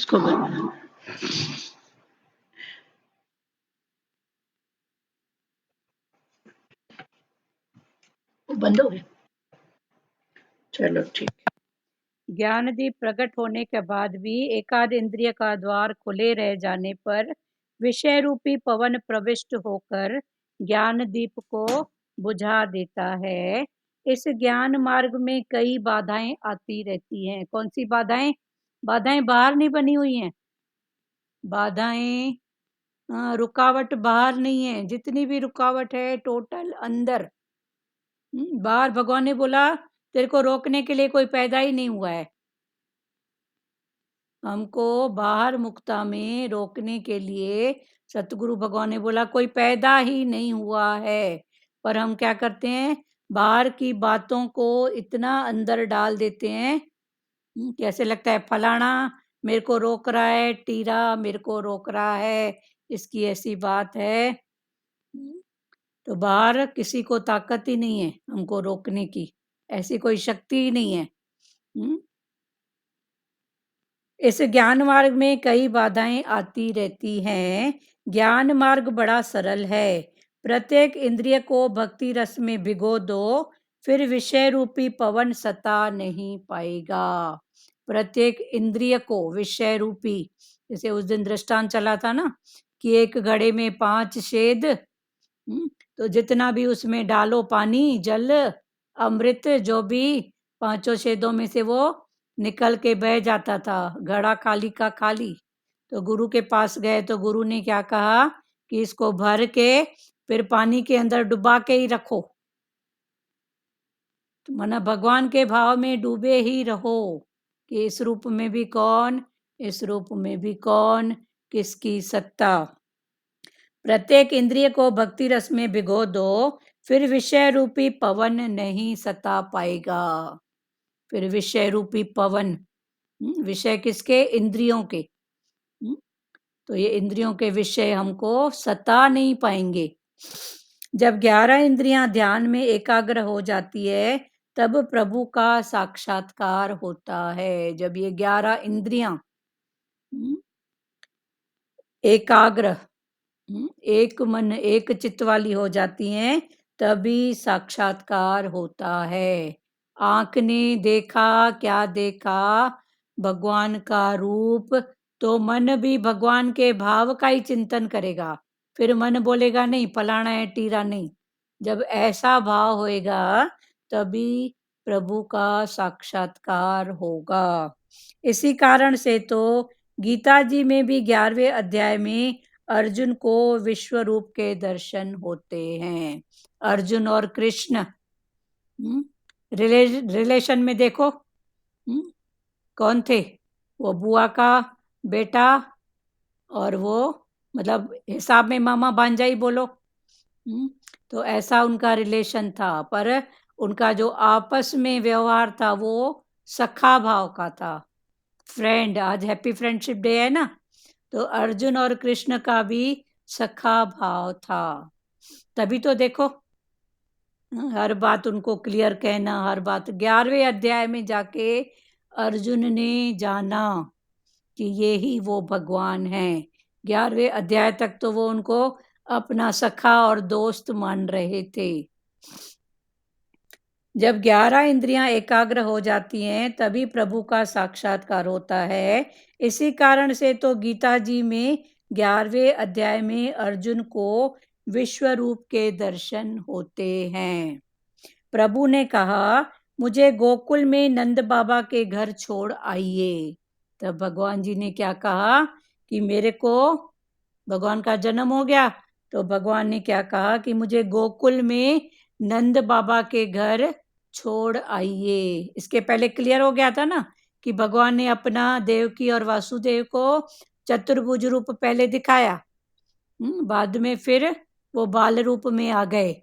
इसको बंद बंद हो गया। चलो ठीक। ज्ञान दीप प्रकट होने के बाद भी एकाद इंद्रिय का द्वार खुले रह जाने पर विषय रूपी पवन प्रविष्ट होकर ज्ञान दीप को बुझा देता है। इस ज्ञान मार्ग में कई बाधाएं आती रहती हैं। कौन सी बाधाएं? बाधाएं बाहर नहीं बनी हुई हैं। बाधाएं रुकावट बाहर नहीं है, जितनी भी रुकावट है टोटल अंदर। बाहर भगवान ने बोला तेरे को रोकने के लिए कोई पैदा ही नहीं हुआ है। हमको बाहर मुक्ता में रोकने के लिए सतगुरु भगवान ने बोला कोई पैदा ही नहीं हुआ है। पर हम क्या करते हैं, बाहर की बातों को इतना अंदर डाल देते हैं। कैसे लगता है फलाना मेरे को रोक रहा है, टीरा मेरे को रोक रहा है, इसकी ऐसी बात है। तो बाहर किसी को ताकत ही नहीं है हमको रोकने की, ऐसी कोई शक्ति ही नहीं है। इस ज्ञान मार्ग में कई बाधाएं आती रहती हैं। ज्ञान मार्ग बड़ा सरल है। प्रत्येक इंद्रिय को भक्ति रस में भिगो दो, फिर विषय रूपी पवन सता नहीं पाएगा। प्रत्येक इंद्रिय को विषय रूपी, जैसे उस दिन दृष्टांत चला था ना कि एक घड़े में 5 छेद, तो जितना भी उसमें डालो पानी, जल, अमृत, जो भी 5 छेदों में से वो निकल के बह जाता था, घड़ा खाली का खाली। तो गुरु के पास गए तो गुरु ने क्या कहा कि इसको भर के फिर पानी के अंदर डुबा के ही रखो। तो माना भगवान के भाव में डूबे ही रहो कि इस रूप में भी कौन, इस रूप में भी कौन, किसकी सत्ता। प्रत्येक इंद्रिय को भक्ति रस में भिगो दो, फिर विषय रूपी पवन नहीं सता पाएगा। फिर विषय रूपी पवन, विषय किसके? इंद्रियों के। तो ये इंद्रियों के विषय हमको सता नहीं पाएंगे। जब 11 इंद्रियां ध्यान में एकाग्र हो जाती है तब प्रभु का साक्षात्कार होता है। जब ये 11 इंद्रियां एकाग्र, एक मन एक चित्त वाली हो जाती हैं तभी साक्षात्कार होता है। आंख ने देखा, क्या देखा? भगवान का रूप। तो मन भी भगवान के भाव का ही चिंतन करेगा। फिर मन बोलेगा नहीं फलाना है, टीरा नहीं। जब ऐसा भाव होएगा तभी प्रभु का साक्षात्कार होगा। इसी कारण से तो गीता जी में भी 11वें अध्याय में अर्जुन को विश्व रूप के दर्शन होते हैं। अर्जुन और कृष्ण रिलेशन में देखो, कौन थे? वो बुआ का बेटा और वो मतलब हिसाब में मामा भांजा ही बोलो। तो ऐसा उनका रिलेशन था, पर उनका जो आपस में व्यवहार था वो सखा भाव का था। फ्रेंड, आज हैप्पी फ्रेंडशिप डे है ना, तो अर्जुन और कृष्ण का भी सखा भाव था। तभी तो देखो हर बात उनको क्लियर कहना, हर बात। 11वें अध्याय में जाके अर्जुन ने जाना कि ये ही वो भगवान हैं। 11वें अध्याय तक तो वो उनको अपना सखा और दोस्त मान रहे थे। जब 11 इंद्रियां एकाग्र हो जाती हैं तभी प्रभु का साक्षात्कार होता है। इसी कारण से तो गीता जी में 11वें अध्याय में अर्जुन को विश्व रूप के दर्शन होते हैं। प्रभु ने कहा मुझे गोकुल में नंद बाबा के घर छोड़ आइए। तब भगवान जी ने क्या कहा कि मेरे को, भगवान का जन्म हो गया तो भगवान ने क्या कहा कि मुझे गोकुल में नंद बाबा के घर छोड़ आइए। इसके पहले क्लियर हो गया था ना कि भगवान ने अपना देवकी और वासुदेव को चतुर्भुज रूप पहले दिखाया, बाद में फिर वो बाल रूप में आ गए।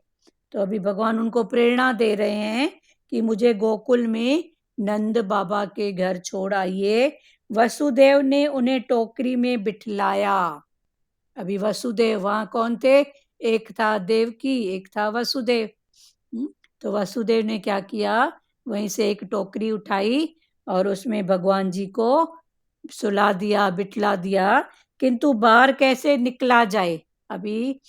तो अभी भगवान उनको प्रेरणा दे रहे हैं कि मुझे गोकुल में नंद बाबा के घर छोड़ आइए। वसुदेव ने उन्हें टोकरी में बिठलाया। अभी वसुदेव वहां कौन थे? एक था देवकी, एक था वसुदेव। तो वसुदेव ने क्या किया, वहीं से एक टोकरी उठाई और उसमें भगवान जी को सुला दिया, बिठला दिया, किंतु बाहर कैसे निकला जाए। अभी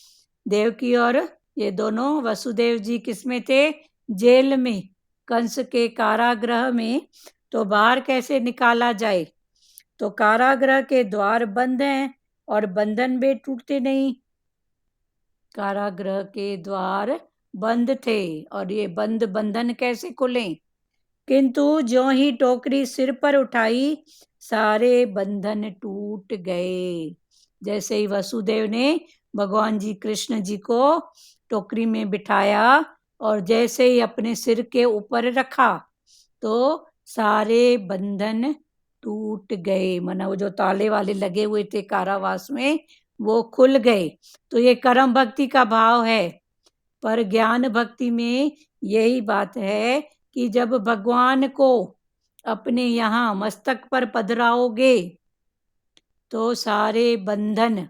देवकी और ये दोनों वसुदेव जी किसमें थे? जेल में, कंस के कारागृह में। तो बाहर कैसे निकाला जाए? तो कारागृह के द्वार बंद हैं और बंधन भी टूटते नहीं। कारागृह के द्वार बंद थे और ये बंद बंधन कैसे खुले? किंतु ज्यों ही टोकरी सिर पर उठाई, सारे बंधन टूट गए। जैसे ही वसुदेव ने भगवान जी कृष्ण जी को टोकरी में बिठाया और जैसे ही अपने सिर के ऊपर रखा, तो सारे बंधन टूट गए। माना वो जो ताले वाले लगे हुए थे कारावास में, वो खुल गए। तो ये कर्म भक्ति का भाव है। पर ज्ञान भक्ति में यही बात है कि जब भगवान को अपने यहाँ मस्तक पर पधराओगे, तो सारे बंधन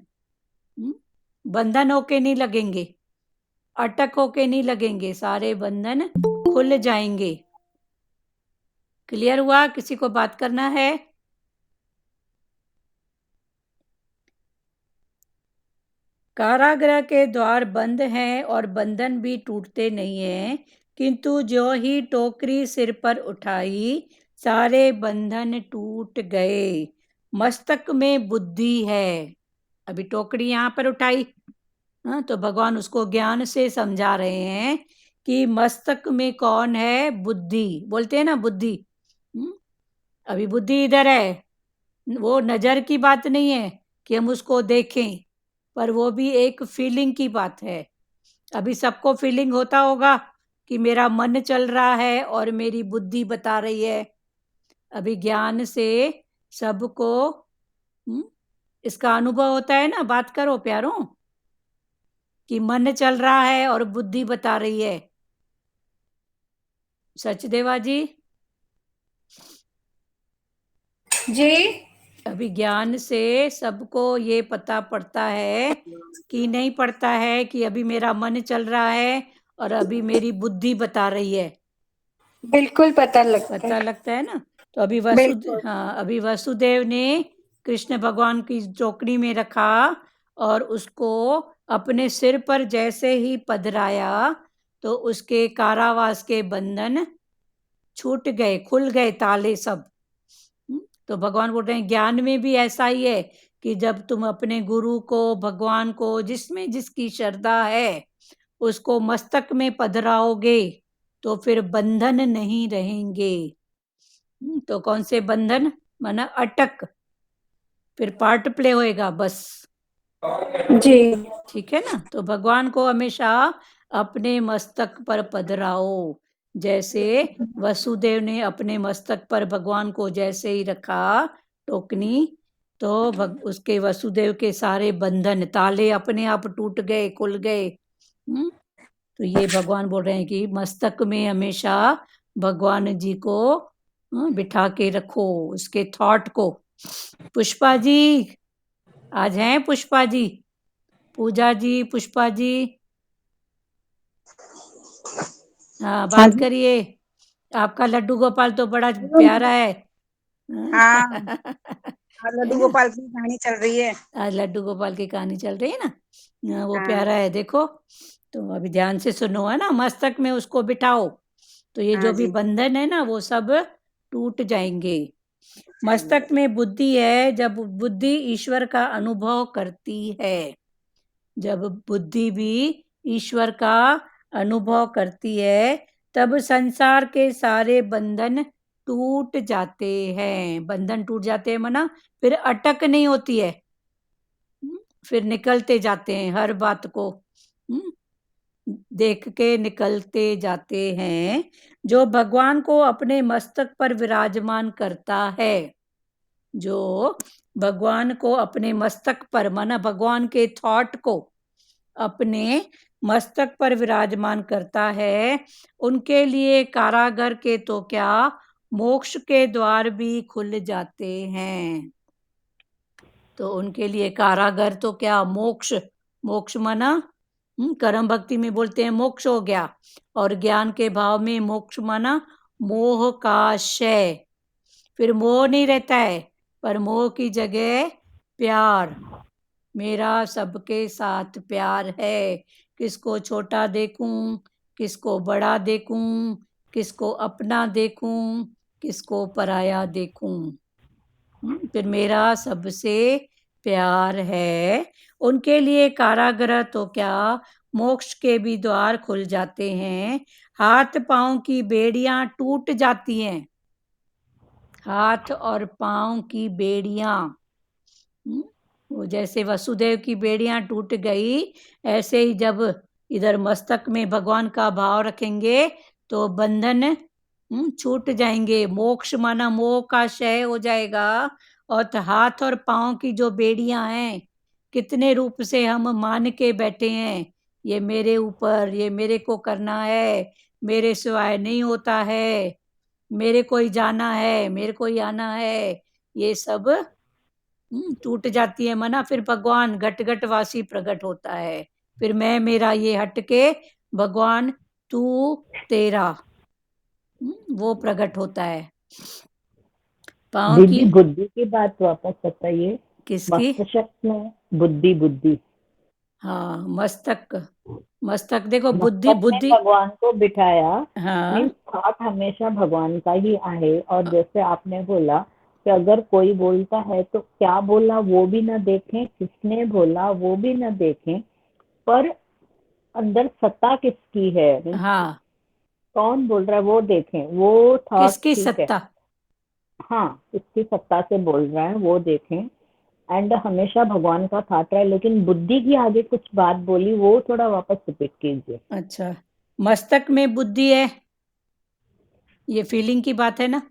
बंधन होके नहीं लगेंगे, अटक होके नहीं लगेंगे, सारे बंधन खुल जाएंगे। क्लियर हुआ? किसी को बात करना है? कारागृह के द्वार बंद हैं और बंधन भी टूटते नहीं हैं, किंतु जो ही टोकरी सिर पर उठाई, सारे बंधन टूट गए। मस्तक में बुद्धि है। अभी टोकरी यहाँ पर उठाई, तो भगवान उसको ज्ञान से समझा रहे हैं कि मस्तक में कौन है? बुद्धि। बोलते हैं ना बुद्धि। अभी बुद्धि इधर है। वो नजर की बात नहीं है कि हम उसको देखें, पर वो भी एक फीलिंग की बात है। अभी सबको फीलिंग होता होगा कि मेरा मन चल रहा है और मेरी बुद्धि बता रही है। अभी ज्ञान से सबको इसका अनुभव होता है ना। बात करो प्यारों, कि मन चल रहा है और बुद्धि बता रही है। सचदेवा जी जी, अभी ज्ञान से सबको ये पता पड़ता है कि नहीं पड़ता है कि अभी मेरा मन चल रहा है और अभी मेरी बुद्धि बता रही है। बिल्कुल पता लगता है ना। तो अभी बिल्कुल। अभी वसुदेव ने कृष्ण भगवान की टोकरी में रखा और उसको अपने सिर पर जैसे ही पधराया, तो उसके कारावास के बंधन छूट गए, खुल गए ताले सब। तो भगवान बोल रहे हैं ज्ञान में भी ऐसा ही है कि जब तुम अपने गुरु को, भगवान को, जिसमें जिसकी श्रद्धा है, उसको मस्तक में पधराओगे, तो फिर बंधन नहीं रहेंगे। तो कौन से बंधन? माना अटक, फिर पार्ट प्ले होएगा बस। जी, ठीक है ना। तो भगवान को हमेशा अपने मस्तक पर पधराओ। जैसे वसुदेव ने अपने मस्तक पर भगवान को जैसे ही रखा टोकनी, तो उसके वसुदेव के सारे बंधन, ताले अपने आप टूट गए, खुल गए। तो ये भगवान बोल रहे हैं कि मस्तक में हमेशा भगवान जी को बिठा के रखो, उसके थॉट को। पुष्पा जी आज हैं? पुष्पा जी, पूजा जी, पुष्पा जी, हाँ बात करिए। आपका लड्डू गोपाल तो बड़ा प्यारा है। हाँ, लड्डू गोपाल की कहानी चल रही है। आज लड्डू गोपाल की कहानी चल रही है ना। वो हाँ। प्यारा है, देखो। तो अभी ध्यान से सुनो, है ना। मस्तक में उसको बिठाओ, तो ये जो भी बंधन है ना, वो सब टूट जाएंगे। मस्तक में बुद्धि है। जब बुद्धि ईश्वर का अनुभव करती है, जब बुद्धि भी ईश्वर का अनुभव करती है, तब संसार के सारे बंधन टूट जाते हैं। बंधन टूट जाते हैं माना फिर अटक नहीं होती है, फिर निकलते जाते हैं। हर बात को देख के निकलते जाते हैं। जो भगवान को अपने मस्तक पर विराजमान करता है, जो भगवान को अपने मस्तक पर, माना भगवान के थॉट को अपने मस्तक पर विराजमान करता है, उनके लिए कारागर के तो क्या, मोक्ष के द्वार भी खुल जाते हैं। तो उनके लिए कारागर तो क्या, मोक्ष। मोक्ष माना कर्म भक्ति में बोलते हैं मोक्ष हो गया, और ज्ञान के भाव में मोक्ष माना मोह का क्षय। फिर मोह नहीं रहता है, पर मोह की जगह प्यार, मेरा सबके साथ प्यार है। किसको छोटा देखूं, किसको बड़ा देखूं, किसको अपना देखूं, किसको पराया देखूं। फिर मेरा सबसे प्यार है। उनके लिए कारागृह तो क्या, मोक्ष के भी द्वार खुल जाते हैं। हाथ पांव की बेड़ियां टूट जाती हैं, हाथ और पांव की बेड़ियां। वो जैसे वसुदेव की बेड़ियां टूट गई, ऐसे ही जब इधर मस्तक में भगवान का भाव रखेंगे तो बंधन छूट जाएंगे। मोक्ष माना मोह का क्षय हो जाएगा। और हाथ और पांव की जो बेड़ियां हैं, कितने रूप से हम मान के बैठे हैं, ये मेरे ऊपर, ये मेरे को करना है, मेरे सिवाय नहीं होता है, मेरे को ही जाना है, मेरे को ही आना है, ये सब टूट जाती है मना। फिर भगवान घट घट वासी प्रकट होता है। फिर मैं मेरा ये हट के भगवान तू तेरा वो प्रकट होता है। पाँव की दीदी बुद्धि की बात वापस बताइए। किसकी? मस्तिष्क में बुद्धि, बुद्धि हाँ, मस्तक, मस्तक देखो बुद्धि, मस्तक में बुद्धि। भगवान को बिठाया, हाँ मीन्स थॉट हमेशा भगवान का ही आहे। और जैसे आपने बोला कि अगर कोई बोलता है तो क्या बोला वो भी ना देखें, किसने बोला वो भी ना देखें, पर अंदर सत्ता किसकी है, मीन्स हाँ, कौन बोल रहा है वो देखें। वो थॉट किसकी ठीक है, सत्ता? हाँ किसकी सत्ता से बोल रहा है वो देखें। एंड हमेशा भगवान का थॉट रहा है। लेकिन बुद्धि की आगे कुछ बात बोली, वो थोड़ा वापस रिपीट कीजिए। अच्छा, मस्तक में बुद्धि है, ये फीलिंग की बात है ना।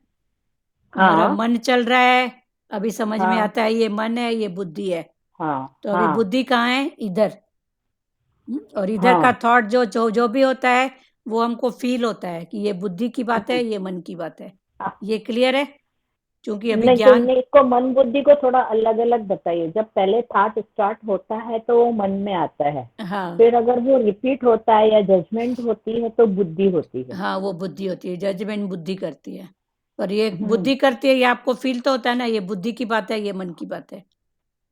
हमारा हाँ मन चल रहा है, अभी समझ में हाँ आता है ये मन है, ये बुद्धि है। हाँ तो अभी हाँ बुद्धि कहाँ है? इधर। और इधर का हाँ थॉट जो भी होता है, वो हमको फील होता है कि ये बुद्धि की बात है, ये मन की बात है। हाँ। ये क्लियर है? क्योंकि अभी नहीं तो ज्ञान, नहीं, इसको मन बुद्धि को थोड़ा अलग अलग बताइए। जब पहले थॉट स्टार्ट होता है तो वो मन में आता है, हाँ फिर अगर वो रिपीट होता है या जजमेंट होती है तो बुद्धि होती है। हाँ, वो बुद्धि होती है, जजमेंट बुद्धि करती है। पर ये हम्म, बुद्धि करती है, ये आपको फील तो होता है ना, ये बुद्धि की बात है, ये मन की बात है।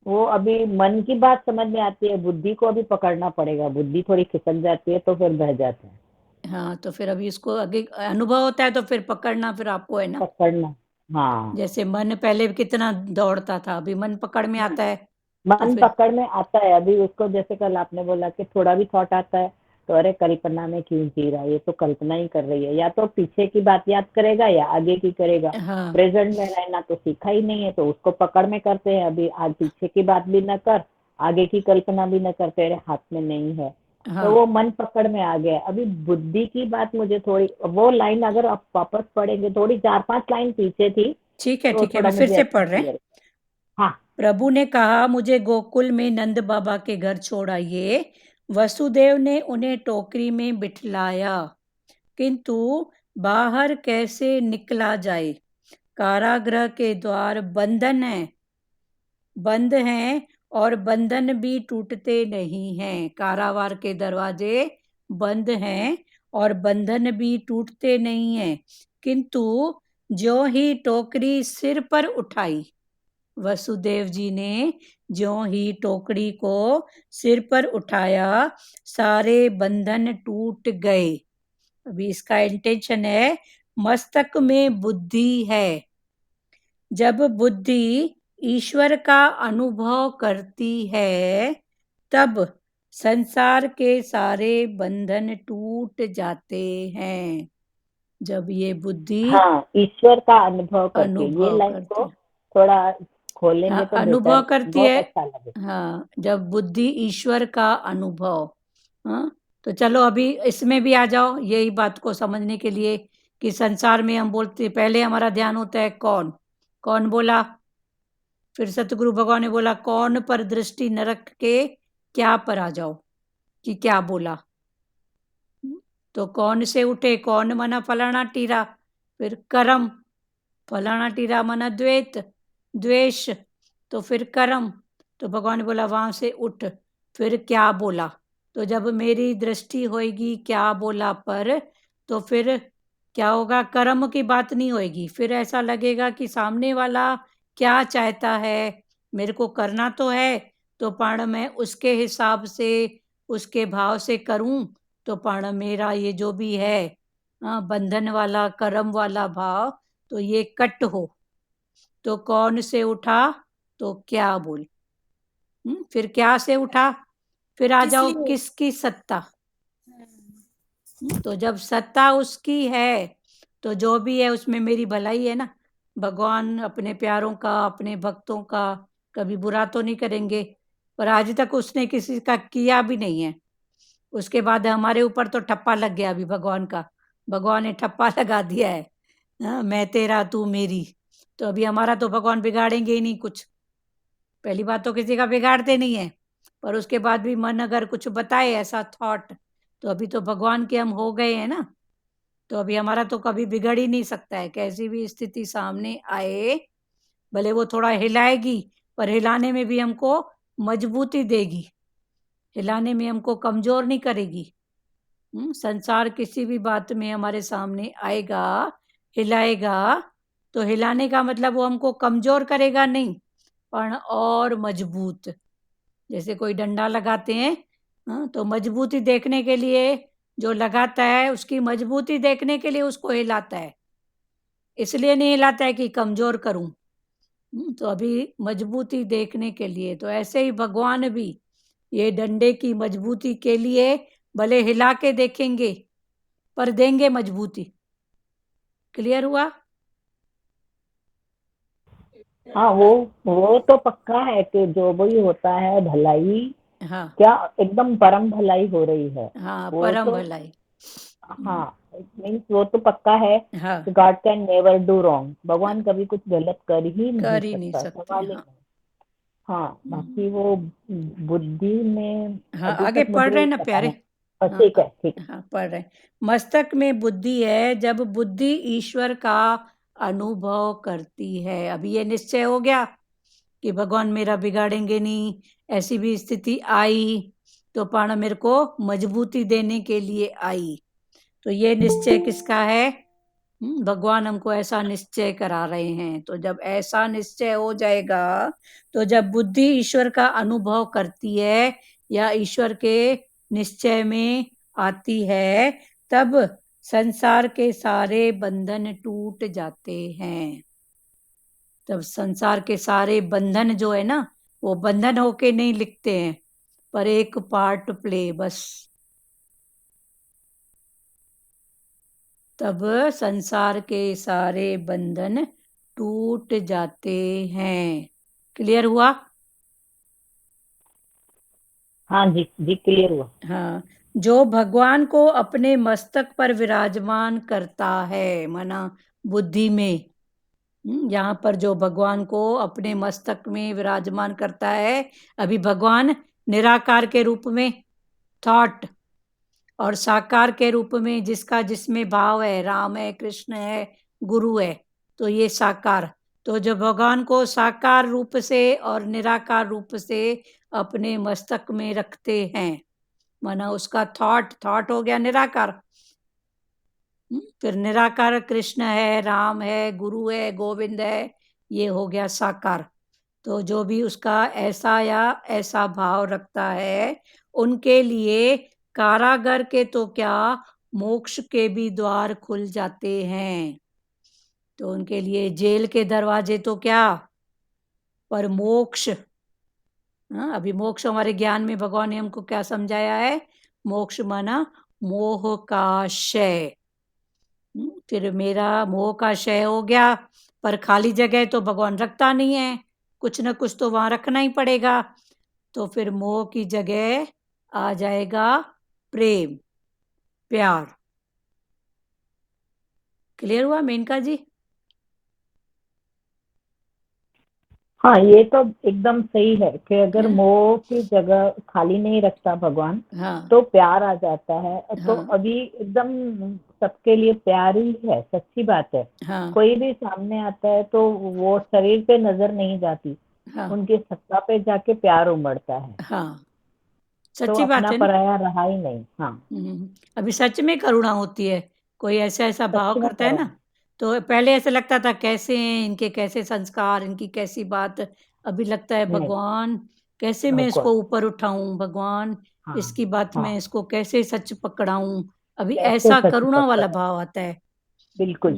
वो अभी मन की बात समझ में आती है, बुद्धि को अभी पकड़ना पड़ेगा। बुद्धि थोड़ी खिसक जाती है तो फिर बह जाता है। हाँ, तो फिर अभी इसको आगे अनुभव होता है तो फिर पकड़ना फिर आपको है ना। पकड़ना, हाँ। जैसे मन पहले कितना दौड़ता था, अभी मन पकड़ में आता है तो मन फिर पकड़ में आता है अभी उसको। जैसे कल आपने बोला कि थोड़ा भी थॉट आता है तो अरे कल्पना में क्यों जी रहा है, ये तो कल्पना ही कर रही है। या तो पीछे की बात याद करेगा या आगे की करेगा। हाँ प्रेजेंट में रहना तो सीखा ही नहीं है, तो उसको पकड़ में करते हैं। अभी आज पीछे की बात भी न कर, आगे की कल्पना भी न करते, अरे हाथ में नहीं है, तो हाँ, वो मन पकड़ में आ गया। अभी बुद्धि की बात मुझे थोड़ी, वो लाइन अगर आप वापस पढ़ेंगे, थोड़ी 4-5 लाइन पीछे थी ठीक है तो ठीक है, थोड़ा अभी फिर मुझे से अच्छा पढ़ रहे हैं। क्लियर। हाँ प्रभु ने कहा, मुझे गोकुल में नंद बाबा के घर छोड़ाइए। वसुदेव ने उन्हें टोकरी में बिठलाया, किंतु बाहर कैसे निकला जाए? कारागृह के द्वार बंद हैं और बंधन भी टूटते नहीं हैं। कारावार के दरवाजे बंद हैं और बंधन भी टूटते नहीं हैं। किंतु जो ही टोकरी सिर पर उठाई, वसुदेव जी ने ज्यों ही टोकरी को सिर पर उठाया, सारे बंधन टूट गए। अभी इसका इंटेंशन है, मस्तक में बुद्धि है। जब बुद्धि ईश्वर का अनुभव करती है, तब संसार के सारे बंधन टूट जाते हैं। जब ये बुद्धि हाँ, ईश्वर का अनुभव करके, ये अनुभव लाइन करती को है, थोड़ा हाँ, खोलेंगे तो अनुभव बेटर, करती बहुत है। अच्छा लगेगा। हाँ, जब बुद्धि ईश्वर का अनुभव। हाँ, तो चलो अभी इसमें भी आ जाओ, यही बात को समझने के लिए कि संसार में हम बोलते, पहले हमारा ध्यान होता है कौन, कौन बोला। फिर सतगुरु भगवान ने बोला, कौन पर दृष्टि न रख के क्या पर आ जाओ, कि क्या बोला। तो कौन से उठे, कौन मना फलाना टीरा, फिर कर्म, फलाना टीरा मना द्वेत, द्वेष, तो फिर कर्म। तो भगवान ने बोला वहां से उठ, फिर क्या बोला। तो जब मेरी दृष्टि होएगी क्या बोला पर, तो फिर क्या होगा, कर्म की बात नहीं होएगी। फिर ऐसा लगेगा कि सामने वाला क्या चाहता है, मेरे को करना तो है, तो पण मैं उसके हिसाब से, उसके भाव से करूं, तो पण मेरा ये जो भी है बंधन वाला, कर्म वाला भाव, तो ये कट हो। तो कौन से उठा, तो क्या बोल। फिर क्या से उठा, फिर आ किस जाओ लिए? किसकी सत्ता। तो जब सत्ता उसकी है, तो जो भी है उसमें मेरी भलाई है ना। भगवान अपने प्यारों का, अपने भक्तों का कभी बुरा तो नहीं करेंगे, पर आज तक उसने किसी का किया भी नहीं है। उसके बाद हमारे ऊपर तो ठप्पा लग गया अभी भगवान का। भगवान ने ठप्पा लगा दिया है, मैं तेरा तू मेरी। तो अभी हमारा तो भगवान बिगाड़ेंगे ही नहीं कुछ। पहली बात तो किसी का बिगाड़ते नहीं है, पर उसके बाद भी मन अगर कुछ बताए ऐसा थॉट, तो अभी तो भगवान के हम हो गए हैं ना। तो अभी हमारा तो कभी बिगड़ ही नहीं सकता है। कैसी भी स्थिति सामने आए, भले वो थोड़ा हिलाएगी, पर हिलाने में भी हमको मजबूती देगी, हिलाने में हमको कमजोर नहीं करेगी। संसार किसी भी बात में हमारे सामने आएगा, हिलाएगा, तो हिलाने का मतलब वो हमको कमजोर करेगा नहीं, पर और मजबूत। जैसे कोई डंडा लगाते हैं, तो मजबूती देखने के लिए जो लगाता है, उसकी मजबूती देखने के लिए उसको हिलाता है, इसलिए नहीं हिलाता है कि कमजोर करूं। तो अभी मजबूती देखने के लिए, तो ऐसे ही भगवान भी ये डंडे की मजबूती के लिए भले हिला के देखेंगे, पर देंगे मजबूती। क्लियर हुआ? हाँ, वो तो पक्का है कि जो भी होता है भलाई, हाँ क्या एकदम परम भलाई हो रही है। हाँ, वो परम तो भलाई। हाँ, मीन्स वो तो पक्का है हाँ, कि God can never do wrong. भगवान कभी कुछ गलत कर ही नहीं कर ही नहीं सकता, सकते। सवाल ही हाँ। नहीं। हाँ, बाकी वो बुद्धि में हाँ, अभी आगे तक पढ़ रहे मुझे हैं ना पता प्यारे। नहीं। पर हाँ ठीक है, ठीक। हाँ, पढ़ रहे हैं। मस्तक में बुद्धि है, जब बुद्धि ईश्वर का अनुभव करती है। अभी ये निश्चय हो गया कि भगवान मेरा बिगाड़ेंगे नहीं। ऐसी भी स्थिति आई तो पाणा मेरे को मजबूती देने के लिए आई। तो ये निश्चय किसका है? भगवान हमको ऐसा निश्चय करा रहे हैं। तो जब ऐसा निश्चय हो जाएगा, तो जब बुद्धि ईश्वर का अनुभव करती है या ईश्वर के निश्चय में आती है, तब संसार के सारे बंधन टूट जाते हैं। तब संसार के सारे बंधन जो है ना, वो बंधन होके नहीं लिखते हैं, पर एक पार्ट प्ले बस। तब संसार के सारे बंधन टूट जाते हैं। क्लियर हुआ? हाँ जी जी, क्लियर हुआ। हाँ। जो भगवान को अपने मस्तक पर विराजमान करता है, माना बुद्धि में, यहाँ पर जो भगवान को अपने मस्तक में विराजमान करता है, अभी भगवान निराकार के रूप में, थॉट, और साकार के रूप में जिसका जिसमें भाव है, राम है, कृष्ण है, गुरु है, तो ये साकार। तो जो भगवान को साकार रूप से और निराकार रूप से अपने मस्तक में रखते हैं, माना उसका थॉट हो गया निराकार। फिर निराकार कृष्ण है, राम है, गुरु है, गोविंद है, ये हो गया साकार। तो जो भी उसका ऐसा या ऐसा भाव रखता है, उनके लिए कारागर के तो क्या, मोक्ष के भी द्वार खुल जाते हैं। तो उनके लिए जेल के दरवाजे तो क्या, पर मोक्ष। अभी मोक्ष हमारे ज्ञान में भगवान ने हमको क्या समझाया है? मोक्ष माना मोह का क्षय। फिर मेरा मोह का क्षय हो गया, पर खाली जगह तो भगवान रखता नहीं है, कुछ ना कुछ तो वहां रखना ही पड़ेगा। तो फिर मोह की जगह आ जाएगा प्रेम, प्यार। क्लियर हुआ मेनका जी? हाँ, ये तो एकदम सही है कि अगर हाँ मोह की जगह खाली नहीं रखता भगवान, हाँ तो प्यार आ जाता है। तो हाँ अभी एकदम सबके लिए प्यार ही है, सच्ची बात है। हाँ कोई भी सामने आता है तो वो शरीर पे नजर नहीं जाती, हाँ उनकी सत्ता पे जाके प्यार उमड़ता है। हाँ, तो सच्ची बात अपना है ना। पराया रहा ही नहीं। हाँ, अभी सच में करुणा होती है। कोई ऐसा ऐसा भाव सच में करता है करो। ना, तो पहले ऐसा लगता था कैसे हैं इनके, कैसे संस्कार, इनकी कैसी बात। अभी लगता है नहीं, भगवान कैसे मैं इसको भगवान, ऊपर उठाऊं, भगवान हाँ, इसकी बात हाँ, में इसको कैसे सच पकड़ाऊं। अभी कैसे ऐसा सच करुणा वाला पकड़ा, भाव आता है। बिल्कुल,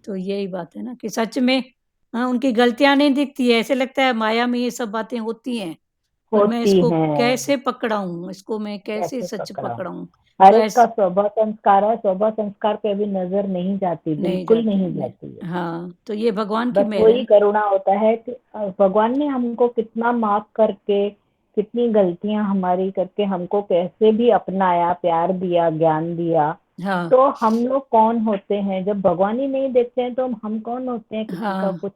तो यही बात है ना कि सच में हाँ, उनकी गलतियां नहीं दिखती है, ऐसे लगता है माया में ये सब बातें होती हैं, और मैं होती इसको हैं, कैसे पकड़ाऊं, इसको मैं कैसे कैसे सच पकड़ा। पकड़ाऊं। हर तो एक का ऐसे स्वभाव संस्कार है, स्वभाव संस्कार पे भी नजर नहीं जाती, नहीं बिल्कुल जाते नहीं नहीं। जाती है। हाँ, तो ये भगवान की बस मेहर है वही ना। करुणा होता है कि भगवान ने हमको कितना माफ करके, कितनी गलतियां हमारी करके हमको कैसे भी अपनाया, प्यार दिया, ज्ञान दिया। हाँ तो हम लोग कौन होते हैं जब भगवान ही नहीं देखते हैं, तो हम कौन होते हैं किसी का हाँ कुछ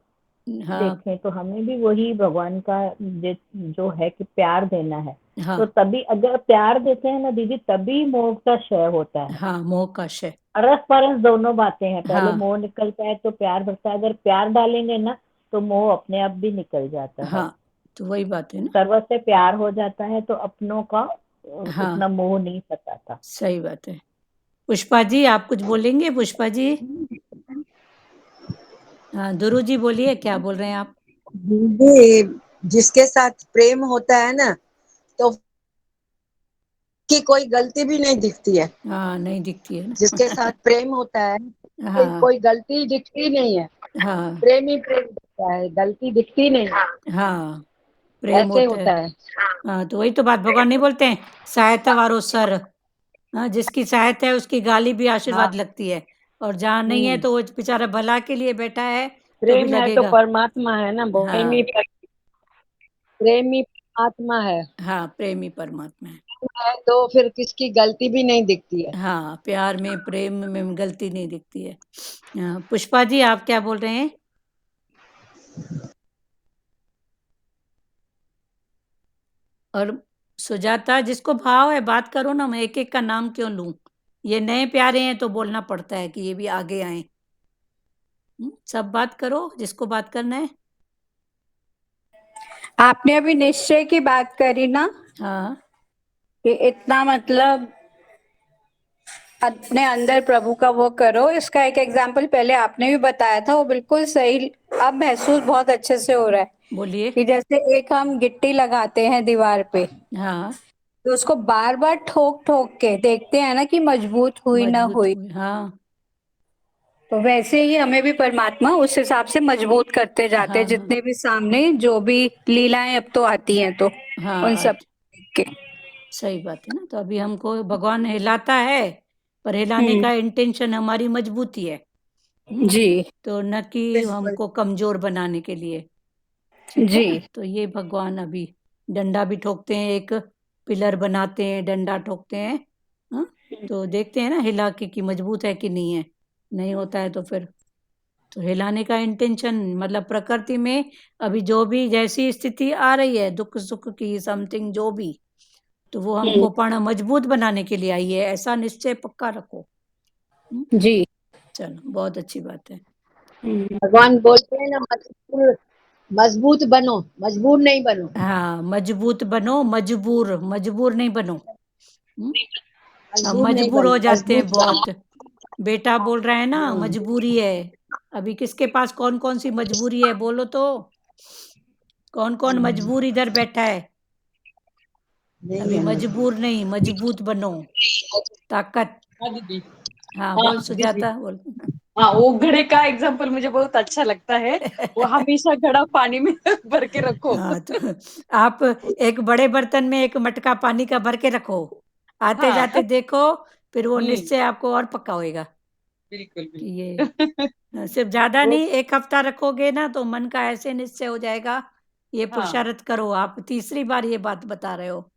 हाँ देखें। तो हमें भी वही भगवान का जो है कि प्यार देना है। हाँ तो तभी अगर प्यार देते हैं ना दीदी, तभी मोह का क्षय होता है। हाँ, मोह का क्षय। अरस परस दोनों बातें हैं, पहले हाँ मोह निकलता है तो प्यार बढ़ता है। अगर प्यार डालेंगे ना तो मोह अपने आप भी निकल जाता है। हाँ, तो वही बात है ना। सर्व से प्यार हो जाता है तो अपनों का हाँ, उतना मोह नहीं सताता। सही बात है। पुष्पा जी आप कुछ बोलेंगे? पुष्पा जी, हाँ दुरु जी बोलिए, क्या बोल रहे हैं आप? दीदी, जिसके साथ प्रेम होता है ना, तो की कोई गलती भी नहीं दिखती है। हाँ, नहीं दिखती है जिसके ना। साथ प्रेम होता है, कोई हाँ कोई गलती दिखती नहीं है। हाँ प्रेम ही प्रेम दिखता है, गलती दिखती नहीं है। हाँ, प्रेम ऐसे होता है। होता है। हाँ, तो वही तो बात भगवान नहीं बोलते हैं, सहायता वारो सर। हाँ, जिसकी सहायता है उसकी गाली भी आशीर्वाद हाँ। लगती है, और जहाँ नहीं है तो वो बेचारा भला के लिए बैठा है तो भी प्रेम है तो लगेगा। परमात्मा है ना, हाँ प्रेमी परमात्मा है। हाँ, प्रेमी परमात्मा है। है तो फिर किसकी गलती भी नहीं दिखती है। हाँ, प्यार में प्रेम में गलती नहीं दिखती है। हाँ, पुष्पा जी आप क्या बोल रहे हैं? और सुजाता, जिसको भाव है बात करो ना, मैं एक एक का नाम क्यों लूं? ये नए प्यारे हैं तो बोलना पड़ता है कि ये भी आगे आए। सब बात करो जिसको बात करना है। आपने अभी निश्चय की बात करी ना, हाँ कि इतना मतलब अपने अंदर प्रभु का वो करो। इसका एक एग्जाम्पल पहले आपने भी बताया था, वो बिल्कुल सही अब महसूस बहुत अच्छे से हो रहा है। बोलिए। कि जैसे एक हम गिट्टी लगाते हैं दीवार पे, हाँ, तो उसको बार बार ठोक ठोक के देखते हैं ना कि मजबूत हुई ना मजबूत हुई। हुए। हाँ तो वैसे ही हमें भी परमात्मा उस हिसाब से मजबूत करते जाते हाँ हैं, जितने भी सामने जो भी लीलाएं अब तो आती हैं, तो उन हाँ, सब के। सही बात है ना। तो अभी हमको भगवान हिलाता है, पर हिलाने हम्म। का इंटेंशन हमारी मजबूती है। हम्म, जी तो न कि बिल्कुल। हमको कमजोर बनाने के लिए। ठीक है जी ना। तो ये भगवान अभी डंडा भी ठोकते हैं, एक पिलर बनाते हैं, डंडा ठोकते हैं। हाँ, तो देखते हैं ना हिला के कि मजबूत है कि नहीं है। नहीं होता है तो फिर तो हिलाने का इंटेंशन, मतलब प्रकृति में अभी जो भी जैसी स्थिति आ रही है, दुख सुख की समथिंग जो भी, तो वो हम्म। हमको पढ़ना मजबूत बनाने के लिए आई है, ऐसा निश्चय पक्का रखो। जी। चलो, बहुत अच्छी बात है। भगवान बोलते हैं ना, मजबूर मजबूत बनो, मजबूर नहीं बनो। हाँ, मजबूत बनो, मजबूर मजबूर नहीं बनो। हम मजबूर नहीं मजबूर हो बनो, जाते हैं मजबूत बहुत। बनो। बेटा बोल रहा है ना हाँ। मजबूरी है। अभी किसके पास कौन कौन सी मजबूरी है बोलो तो? कौन कौन मजबूर इधर बैठा है? नहीं अभी है मजबूर मजबूर। नहीं, मजबूत बनो। ताकत। हाँ दीदी। हाँ हाँ बोल दीदी। सुजाता बोल। हाँ, वो घड़े का एग्जाम्पल मुझे बहुत अच्छा लगता है। वो हमेशा घड़ा पानी में भर के रखो। हाँ, तो आप एक बड़े बर्तन में एक मटका पानी का भर के रखो, आते हाँ। जाते देखो, फिर वो हम्म। निश्चय आपको और पक्का होएगा बिल्कुल कि बिल्कुल। ये सिर्फ ज्यादा वो। नहीं, एक हफ्ता रखोगे ना तो मन का ऐसे निश्चय हो जाएगा। ये हाँ पुरुषार्थ करो, आप तीसरी बार ये बात बता रहे हो।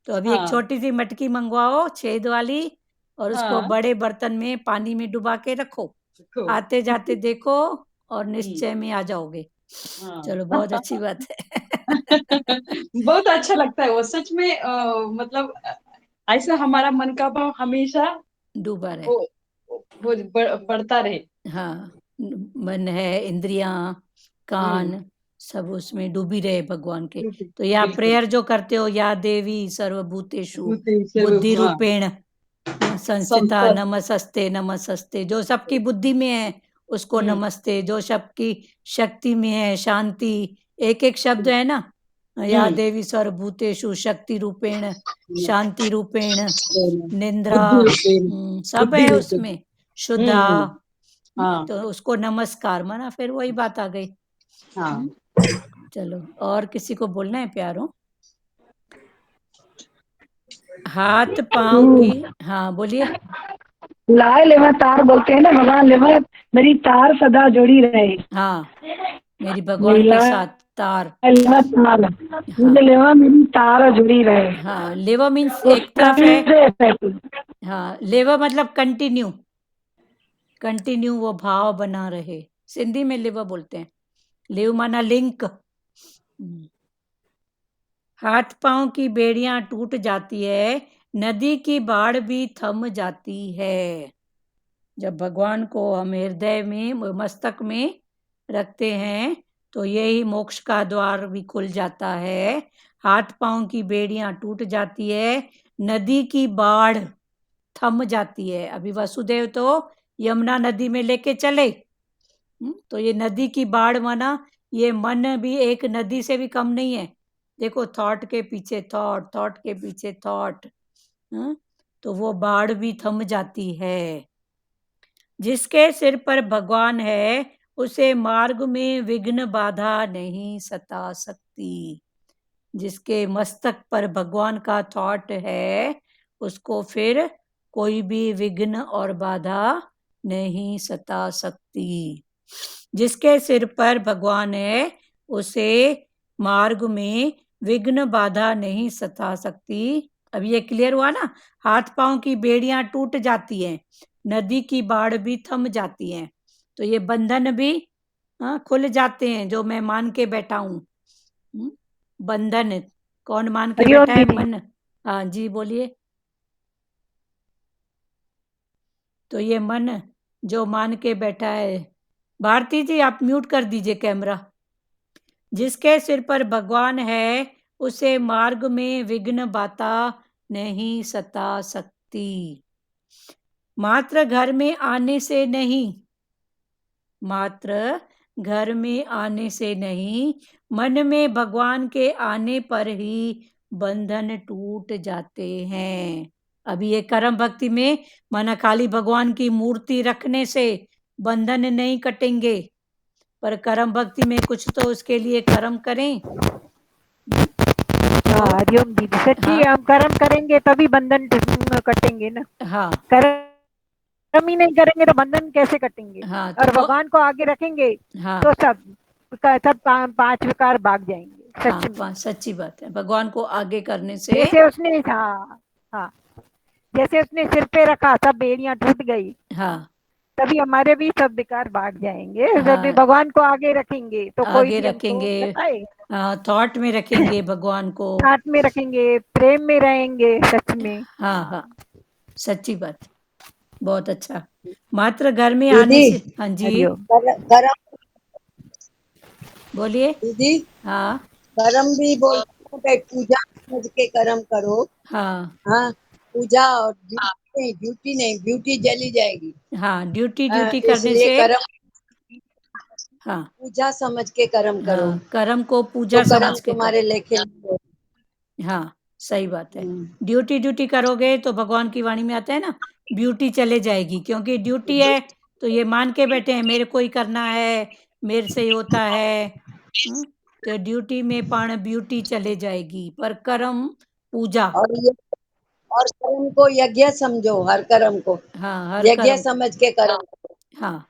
तो अभी एक हाँ छोटी सी मटकी मंगवाओ छेद वाली, और उसको हाँ। बड़े बर्तन में पानी में डुबा के रखो, देखो। आते जाते देखो, और हम्म। निश्चय में आ जाओगे। हाँ। चलो, बहुत अच्छी बात है। बहुत अच्छा लगता है वो सच में, मतलब ऐसा हमारा मन का भाव हमेशा डूबा रहे। वो बढ़ता रहे। हाँ, मन है, इंद्रियां, हम्म। कान, सब उसमें डूबी रहे भगवान के। बिल्कुल तो या बिल्कुल। प्रेयर जो करते हो, या देवी सर्वभूतेषु भूतेश्वर, बुद्धि हाँ। रूपेण संस्थिता संसद। नमस्ते नमस्ते, जो सबकी बुद्धि में है उसको नमस्ते। जो शब्द की शक्ति में है, शांति, एक एक शब्द है ना, या देवी सर्वभूतेषु शक्ति रूपेण, शांति रूपेण, निंद्रा, सब है उसमें, शुद्धा। हाँ तो उसको नमस्कार माना, फिर वही बात आ गई। हाँ चलो, और किसी को बोलना है प्यारो? हाथ पांव की, हाँ बोलिए। लाए लेवा तार बोलते हैं ना, भगवान लेवा मेरी तार सदा जुड़ी रहे। हाँ, मेरी भगवान के साथ तार। लेवा तार, मुझे लेवा मेरी तार जुड़ी रहे। हाँ, लेवा मीन्स वो एक तरफ है। है। हाँ, लेवा मतलब कंटिन्यू, कंटिन्यू वो भाव बना रहे। सिंधी में लेवा बोलते हैं। लेव माना लिंक। हाथ पांव की बेड़ियां टूट जाती है, नदी की बाढ़ भी थम जाती है। जब भगवान को हम हृदय में, मस्तक में रखते हैं तो यही मोक्ष का द्वार भी खुल जाता है। हाथ पांव की बेड़ियां टूट जाती है, नदी की बाढ़ थम जाती है। अभी वसुदेव तो यमुना नदी में लेके चले, तो ये नदी की बाढ़ माना ये मन भी एक नदी से भी कम नहीं है। देखो, थॉट के पीछे थॉट, थॉट के पीछे थॉट, तो वो बाढ़ भी थम जाती है। जिसके सिर पर भगवान है, उसे मार्ग में विघ्न बाधा नहीं सता सकती। जिसके मस्तक पर भगवान का थॉट है, उसको फिर कोई भी विघ्न और बाधा नहीं सता सकती। जिसके सिर पर भगवान है, उसे मार्ग में विघ्न बाधा नहीं सता सकती। अब ये क्लियर हुआ ना? हाथ पांव की बेड़ियां टूट जाती हैं, नदी की बाढ़ भी थम जाती है, तो ये बंधन भी खुल जाते हैं जो मैं मान के बैठा हूँ। बंधन कौन मान के बैठा है? मन। हाँ जी, बोलिए। तो ये मन जो मान के बैठा है। भारती जी, आप म्यूट कर दीजिए कैमरा। जिसके सिर पर भगवान है, उसे मार्ग में विघ्न बाधा नहीं सता सकती। मात्र घर में आने से नहीं, मात्र घर में आने से नहीं, मन में भगवान के आने पर ही बंधन टूट जाते हैं। अभी ये कर्म भक्ति में माना खाली भगवान की मूर्ति रखने से बंधन नहीं कटेंगे, पर कर्म भक्ति में कुछ तो उसके लिए कर्म करें। हरिओम दीदी, सच्ची हम कर्म करेंगे तभी बंधन कटेंगे ना। हाँ, कर्म ही नहीं करेंगे तो बंधन कैसे कटेंगे? हाँ, और भगवान को आगे रखेंगे हाँ, तो सब पांच विकार भाग जाएंगे। सच में सच्ची बात है। भगवान को आगे करने से, जैसे उसने हाँ जैसे उसने सिर पे रखा, सब बेड़ियां टूट गई। हाँ, तभी हमारे भी सब विकार भाग जाएंगे। हाँ, जब भी भगवान को आगे रखेंगे तो कोई आगे भी हमको रखेंगे, बताएगा। थॉट में रखेंगे भगवान को, साथ में रखेंगे, प्रेम में रहेंगे। सच में हाँ हाँ, सच्ची बात, बहुत अच्छा। मात्र घर में आने से, हाँ जी हरिओम। कर्म बोलिए। दीदी, हाँ कर्म भी बोलते हैं, पूजा समझ के कर्म करो। हाँ हाँ, पूजा और ड्यूटी नहीं, ड्यूटी जली जाएगी। हाँ, ड्यूटी हाँ, करने इसलिए से, कर्म हाँ पूजा समझ के कर्म करो, हाँ, कर्म को तो पूजा कर्म समझ के तुम्हारे लेखे नहीं हाँ, सही बात है। होते। ड्यूटी करोगे तो भगवान की वाणी में आता है ना, ब्यूटी चले जाएगी। क्योंकि ड्यूटी है तो ये मान के बैठे हैं मेरे को ही करना है, मेरे से ही होता है। तो ड्यूटी में पण ब्यूटी चले जाएगी, पर कर्म पूजा। और कर्म को यज्ञ समझो, हर कर्म को हाँ, हर यज्ञ कर्म, समझ के कर्म करो। हाँ,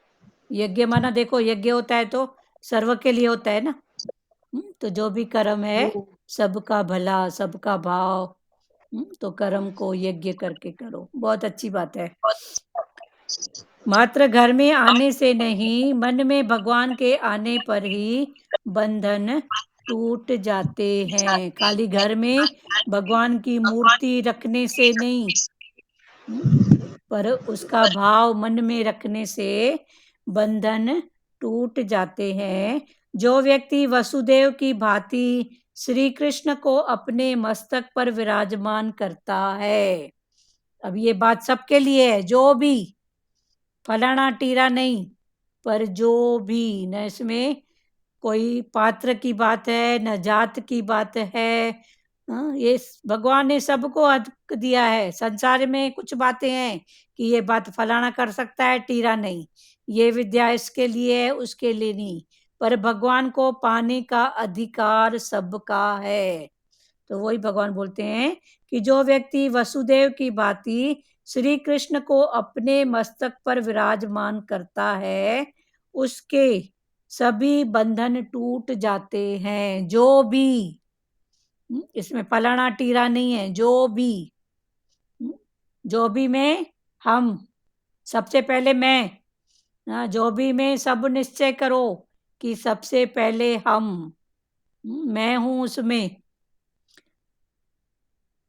यज्ञ माना देखो, यज्ञ होता है तो सर्व के लिए होता है ना। तो जो भी कर्म है, सबका भला, सबका भाव, तो कर्म को यज्ञ करके करो। बहुत अच्छी बात है। मात्र घर में आने से नहीं, मन में भगवान के आने पर ही बंधन टूट जाते हैं। खाली घर में भगवान की मूर्ति रखने से नहीं, पर उसका भाव मन में रखने से बंधन टूट जाते हैं। जो व्यक्ति वसुदेव की भांति श्री कृष्ण को अपने मस्तक पर विराजमान करता है। अब ये बात सबके लिए है, जो भी फलाना टीरा नहीं, पर जो भी, न इसमें कोई पात्र की बात है, न जात की बात है। ये भगवान ने सबको हक दिया है। संसार में कुछ बातें हैं कि ये बात फलाना कर सकता है, टीरा नहीं, ये विद्या इसके लिए है, उसके लिए नहीं, पर भगवान को पाने का अधिकार सबका है। तो वही भगवान बोलते हैं कि जो व्यक्ति वसुदेव की भांति श्री कृष्ण को अपने मस्तक पर विराजमान करता है, उसके सभी बंधन टूट जाते हैं। जो भी, इसमें फलाना टीरा नहीं है, जो भी, जो भी में हम, सबसे पहले मैं, जो भी में सब निश्चय करो कि सबसे पहले हम, मैं हूं उसमें।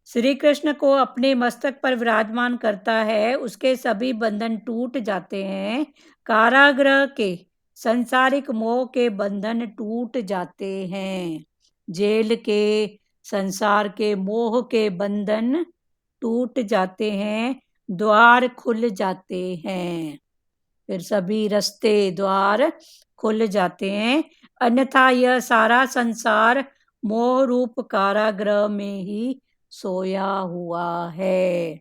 श्री कृष्ण को अपने मस्तक पर विराजमान करता है, उसके सभी बंधन टूट जाते हैं। कारागृह के संसारिक मोह के बंधन टूट जाते हैं। जेल के, संसार के मोह के बंधन टूट जाते हैं, द्वार खुल जाते हैं। फिर सभी रास्ते, द्वार खुल जाते हैं। अन्यथा यह सारा संसार मोह रूप कारागृह में ही सोया हुआ है।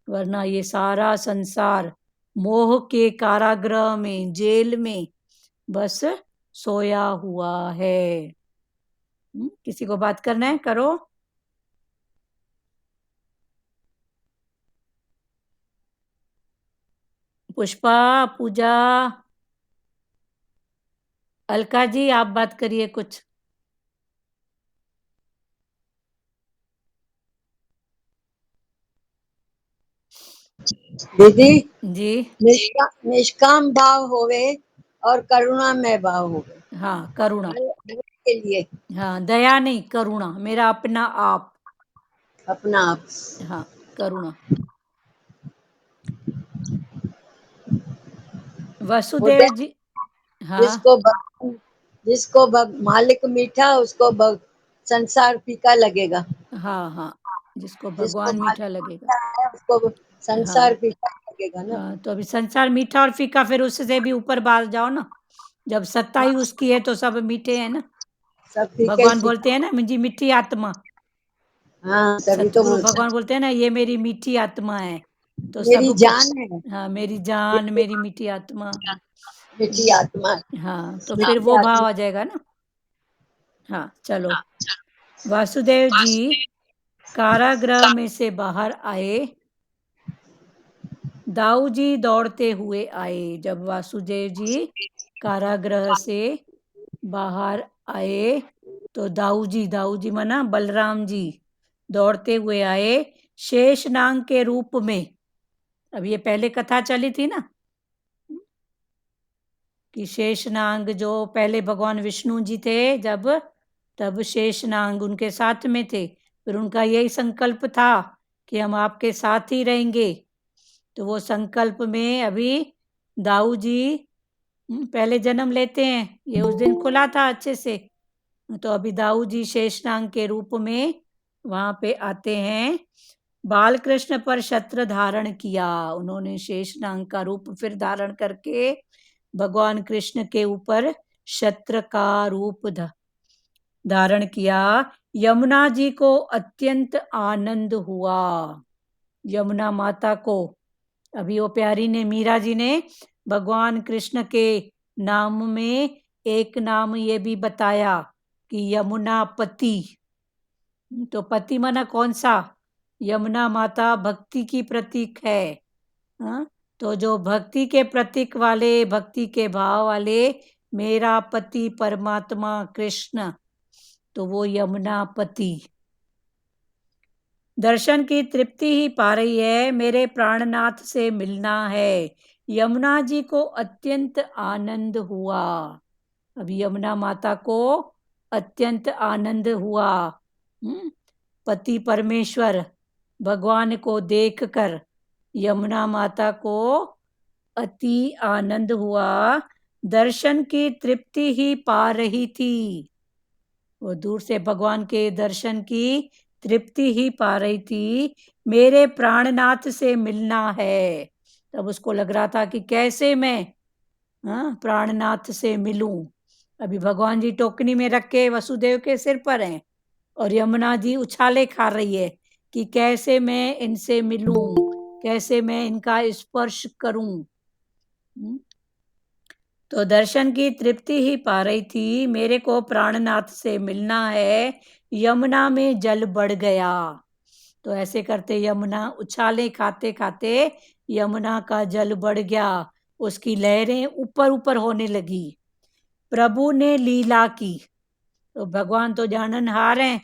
वरना ये सारा संसार मोह के कारागृह में, जेल में बस सोया हुआ है। किसी को बात करना है, करो। पुष्पा, पूजा, अलका जी, आप बात करिए कुछ। दीदी, जी, निष्काम भाव होवे और करुणा में भाव होवे, हाँ, करुणा हर के लिए हाँ, दया नहीं, करुणा, मेरा अपना आप, अपना आप। हाँ, करुणा। वसुदेव बोलते जी, हाँ जिसको मालिक मीठा, उसको संसार फीका लगेगा। हाँ हाँ, जिसको जिसको भगवान मीठा मालिक लगेगा। मीठा है, उसको संसार हाँ फीका लगेगा ना। हाँ, तो अभी संसार मीठा और फीका, फिर उससे भी ऊपर बात जाओ ना। जब सत्ता ही उसकी है तो सब मीठे हैं ना। सब फीके भगवान ही बोलते हैं ना, मुझी मीठी आत्मा। हाँ, तभी तो सतगुरु बोलता भगवान बोलते हैं ना, ये मेरी मीठी आत्मा है। तो मेरी सब कुछ, जान है, हाँ, मेरी जान, मेरी मीठी आत्मा। मीठी आत्मा, हाँ, तो फिर मीठी वो भाव आत्मा। आ जाएगा ना। हाँ, चलो। वासुदेव जी कारागृह में से बाहर आए। दाऊ जी दौड़ते हुए आए। जब वासुदेव जी कारागृह से बाहर आए तो दाऊ जी माना बलराम जी, दौड़ते हुए आए शेषनाग के रूप में। अब ये पहले कथा चली थी ना कि शेषनाग जो पहले भगवान विष्णु जी थे, जब तब शेषनाग उनके साथ में थे। फिर उनका यही संकल्प था कि हम आपके साथ ही रहेंगे। तो वो संकल्प में अभी दाऊ जी पहले जन्म लेते हैं। ये उस दिन खुला था अच्छे से। तो अभी दाऊ जी शेषनाग के रूप में वहां पे आते हैं। बाल कृष्ण पर छत्र धारण किया। उन्होंने शेषनाग का रूप फिर धारण करके भगवान कृष्ण के ऊपर छत्र का रूप धारण किया। यमुना जी को अत्यंत आनंद हुआ। यमुना माता को, अभी वो प्यारी ने, मीरा जी ने भगवान कृष्ण के नाम में एक नाम ये भी बताया कि यमुना पति। तो पति माना कौन सा? यमुना माता भक्ति की प्रतीक है। हाँ? तो जो भक्ति के प्रतीक वाले, भक्ति के भाव वाले, मेरा पति परमात्मा कृष्ण, तो वो यमुना पति। दर्शन की तृप्ति ही पा रही है, मेरे प्राणनाथ से मिलना है। यमुना जी को अत्यंत आनंद हुआ। अब यमुना माता को अत्यंत आनंद हुआ। पति परमेश्वर भगवान को देखकर यमुना माता को अति आनंद हुआ। दर्शन की तृप्ति ही पा रही थी। वो दूर से भगवान के दर्शन की तृप्ति ही पा रही थी। मेरे प्राणनाथ से मिलना है। तब उसको लग रहा था कि कैसे मैं हाँ, प्राणनाथ से मिलूं। अभी भगवान जी टोकनी में रख के वसुदेव के सिर पर हैं और यमुना जी उछाले खा रही है कि कैसे मैं इनसे मिलूं, कैसे मैं इनका स्पर्श करूं। तो दर्शन की तृप्ति ही पा रही थी, मेरे को प्राणनाथ से मिलना है, यमुना में जल बढ़ गया। तो ऐसे करते यमुना उछाले खाते खाते यमुना का जल बढ़ गया, उसकी लहरें ऊपर ऊपर होने लगी। प्रभु ने लीला की, तो भगवान तो जाननहार हैं,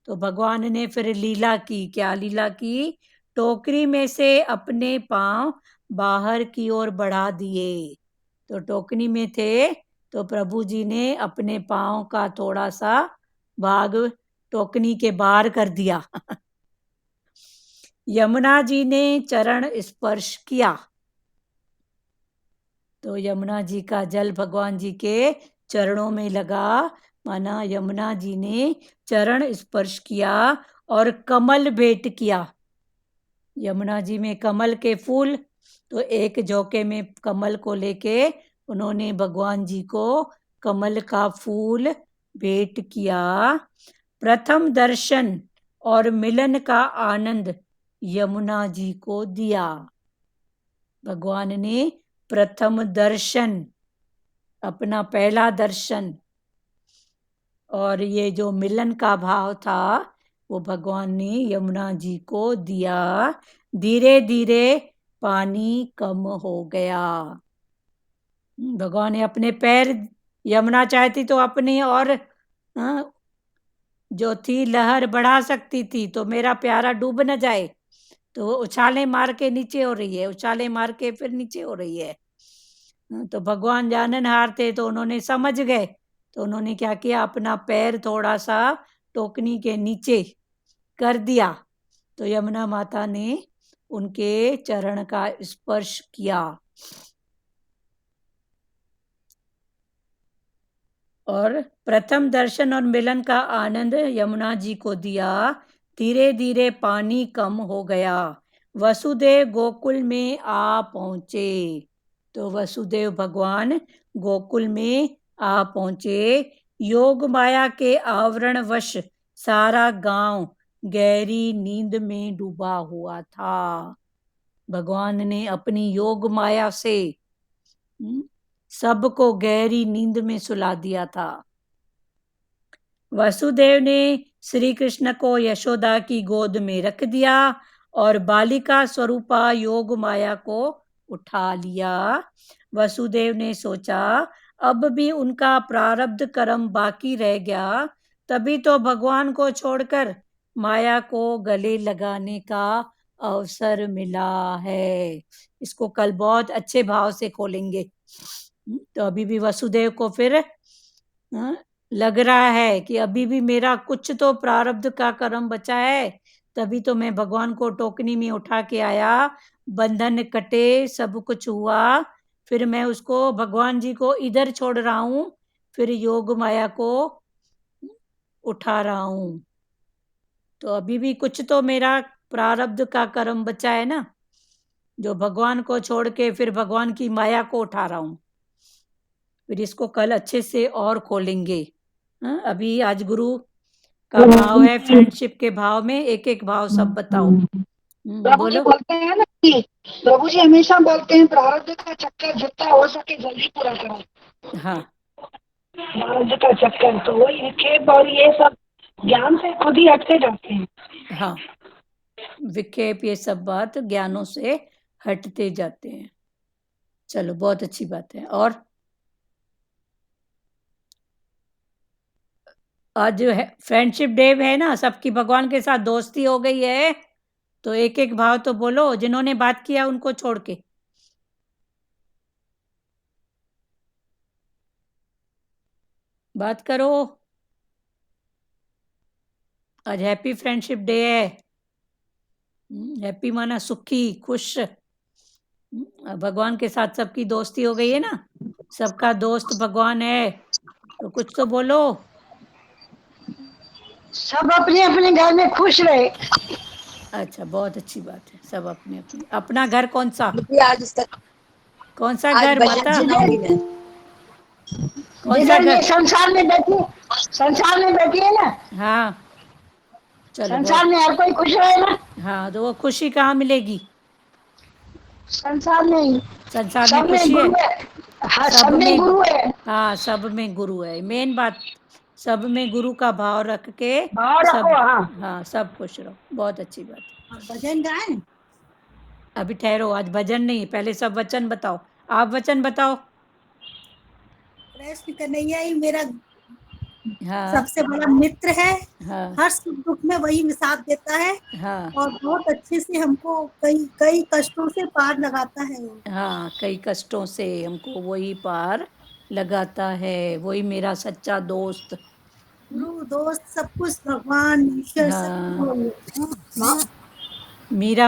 तो भगवान ने फिर लीला की। क्या लीला की? टोकरी में से अपने पांव बाहर की ओर बढ़ा दिए। तो टोकनी में थे तो प्रभु जी ने अपने पांव का थोड़ा सा भाग टोकनी के बाहर कर दिया। यमुना जी ने चरण स्पर्श किया, तो यमुना जी का जल भगवान जी के चरणों में लगा, माना यमुना जी ने चरण स्पर्श किया और कमल भेंट किया। यमुना जी में कमल के फूल, तो एक झोंके में कमल को लेके उन्होंने भगवान जी को कमल का फूल भेंट किया। प्रथम दर्शन और मिलन का आनंद यमुना जी को दिया। भगवान ने प्रथम दर्शन, अपना पहला दर्शन, और ये जो मिलन का भाव था वो भगवान ने यमुना जी को दिया। धीरे धीरे पानी कम हो गया। भगवान ने अपने पैर, यमुना चाहती तो अपनी और जो थी लहर बढ़ा सकती थी, तो मेरा प्यारा डूब न जाए, तो वो उछाले मार के नीचे हो रही है, उछाले मार के फिर नीचे हो रही है। तो भगवान जाननहार थे, तो उन्होंने समझ गए, तो उन्होंने क्या किया, अपना पैर थोड़ा सा टोकनी के नीचे कर दिया, तो यमुना माता ने उनके चरण का स्पर्श किया और प्रथम दर्शन और मिलन का आनंद यमुना जी को दिया। धीरे धीरे पानी कम हो गया। वसुदेव गोकुल में आ पहुंचे, तो वसुदेव भगवान गोकुल में आ पहुंचे। योग माया के आवरणवश सारा गांव गहरी नींद में डूबा हुआ था। भगवान ने अपनी योग माया से सबको गहरी नींद में सुला दिया था। वसुदेव ने श्री कृष्ण को यशोदा की गोद में रख दिया और बालिका स्वरूपा योग माया को उठा लिया। वसुदेव ने सोचा अब भी उनका प्रारब्ध कर्म बाकी रह गया, तभी तो भगवान को छोड़कर माया को गले लगाने का अवसर मिला है। इसको कल बहुत अच्छे भाव से खोलेंगे। तो अभी भी वसुदेव को फिर लग रहा है कि अभी भी मेरा कुछ तो प्रारब्ध का कर्म बचा है, तभी तो मैं भगवान को टोकनी में उठा के आया, बंधन कटे, सब कुछ हुआ, फिर मैं उसको भगवान जी को इधर छोड़ रहा हूँ, फिर योग माया को उठा रहा हूँ। तो अभी भी कुछ तो मेरा प्रारब्ध का कर्म बचा है ना, जो भगवान को छोड़ के फिर भगवान की माया को उठा रहा हूँ। फिर इसको कल अच्छे से और खोलेंगे। अभी आज गुरु का भाव है फ्रेंडशिप के भाव में, एक एक भाव सब बताओ। प्रभु जी बोलते हैं ना कि प्रभु जी हमेशा बोलते हैं प्रारब्ध का चक्कर जितना हो सके जल्दी पूरा करो। हाँ, प्रारब्ध का चक्कर, तो वही विक्षेप और ये सब ज्ञान से खुद ही हटते जाते हैं। हाँ, विक्षेप ये सब बात ज्ञानों से हटते जाते हैं। चलो, बहुत अच्छी बात है। और आज जो है फ्रेंडशिप डे है ना, सबकी भगवान के साथ दोस्ती हो गई है, तो एक एक भाव तो बोलो जिन्होंने बात किया उनको छोड़ के। बात करो। आज हैप्पी फ्रेंडशिप डे है। हैप्पी माना सुखी, खुश। भगवान के साथ सबकी दोस्ती हो गई है ना, सबका दोस्त भगवान है, तो कुछ तो बोलो। सब अपने अपने घर में खुश रहे। अच्छा, बहुत अच्छी बात है। सब अपने अपने, अपना घर कौन सा? आज तक कौन सा आज घर भजन माता? सुनाऊंगी मैं। कौन सा जिधर ये घर? संसार में बैठी है ना, हाँ, चलो संसार बहुत। में हर कोई खुश रहे ना, हाँ, तो वो खुशी कहाँ मिलेगी? संसार में संसार में सब में खुशी है? गुरु है। हाँ, सब सब में में गुरु है। हाँ, सब में गुरु है, मेन बात। सब में गुरु का भाव रख के भाव सब, रखो। हाँ, हाँ, सब खुश रहो, बहुत अच्छी बात है। आप भजन गाएं? अभी ठहरो, आज भजन नहीं, पहले सब वचन बताओ। आप वचन बताओ। कृष्ण कन्हैया ही मेरा हाँ, सबसे बड़ा मित्र है। हाँ, हर सुख दुख में वही साथ देता है हाँ, और बहुत अच्छे से हमको कई कई कष्टों से पार लगाता है वो। हाँ, कई कष्टों से हमको वही पार लगाता है, वही मेरा सच्चा दोस्त। गुरु दोस्त सब कुछ भगवान ईश्वर सब हाँ,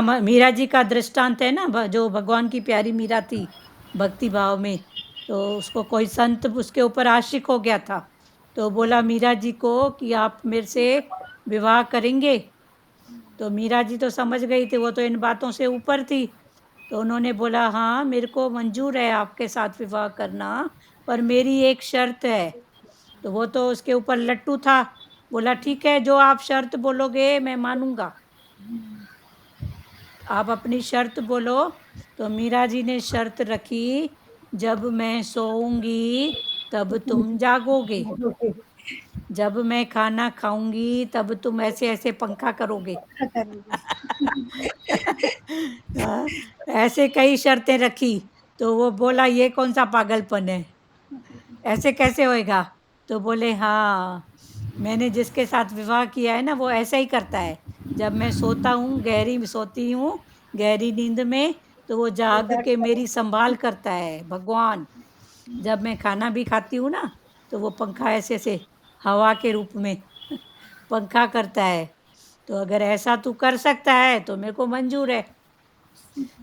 हाँ, मीरा जी का दृष्टांत है ना, जो भगवान की प्यारी मीरा थी भक्ति भाव में, तो उसको कोई संत उसके ऊपर आशिक हो गया था, तो बोला मीरा जी को कि आप मेरे से विवाह करेंगे? तो मीरा जी तो समझ गई थी, वो तो इन बातों से ऊपर थी, तो उन्होंने बोला हाँ मेरे को मंजूर है आपके साथ विवाह करना, पर मेरी एक शर्त है। तो वो तो उसके ऊपर लट्टू था, बोला ठीक है, जो आप शर्त बोलोगे मैं मानूंगा, आप अपनी शर्त बोलो। तो मीरा जी ने शर्त रखी, जब मैं सोऊंगी तब तुम जागोगे, जब मैं खाना खाऊंगी तब तुम ऐसे ऐसे पंखा करोगे। हाँ, ऐसे कई शर्तें रखी, तो वो बोला ये कौन सा पागलपन है, ऐसे कैसे होएगा? तो बोले हाँ, मैंने जिसके साथ विवाह किया है ना वो ऐसा ही करता है, जब मैं सोता हूँ, गहरी सोती हूँ गहरी नींद में, तो वो जाग के मेरी संभाल करता है भगवान। जब मैं खाना भी खाती हूँ ना, तो वो पंखा ऐसे ऐसे हवा के रूप में पंखा करता है। तो अगर ऐसा तू कर सकता है तो मेरे को मंजूर है।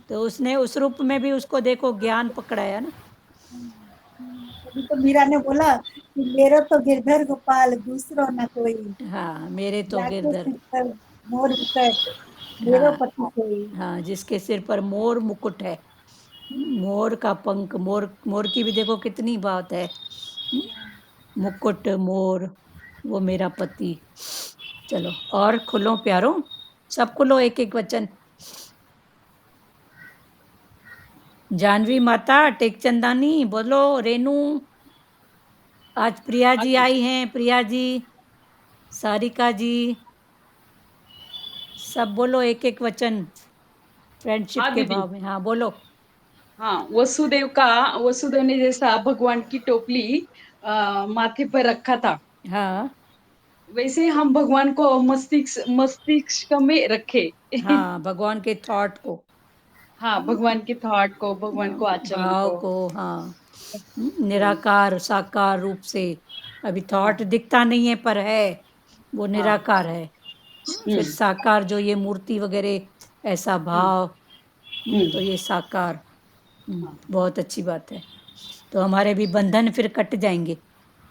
तो उसने उस रूप में भी उसको देखो ज्ञान पकड़ाया ना। अभी तो मीरा ने बोला कि मेरा तो गिरधर गोपाल दूसरो न कोई, हाँ, मेरे तो जाके गिरधर। सिर पर मोर मुकुट मेरो हाँ, पति कोई। हाँ, जिसके सिर पर मोर मुकुट है, मोर का पंख, मोर, मोर की भी देखो कितनी बात है, मुकुट मोर, वो मेरा पति। चलो और खुलो प्यारो, सब खुलो, एक एक वचन। जानवी माता, टेकचंदानी बोलो, रेनू, आज प्रिया जी आई हैं, प्रिया जी, सारिका जी, सब बोलो एक एक वचन फ्रेंडशिप हाँ के दीदी। भाव में। हाँ बोलो। हाँ, वसुदेव ने जैसा भगवान की टोपली माथे पर रखा था, हाँ, वैसे हम भगवान को मस्तिष्क में रखे। हाँ, भगवान के थॉट को, हाँ, भगवान के थॉट को, भगवान को आचरण भाव को। को, हाँ, निराकार साकार रूप से। अभी थॉट दिखता नहीं है पर है, वो हाँ। निराकार है। फिर हम्म, साकार जो ये मूर्ति वगैरह ऐसा हम्म, भाव, हम्म, तो ये साकार। हाँ, बहुत अच्छी बात है। तो हमारे भी बंधन फिर कट जाएंगे,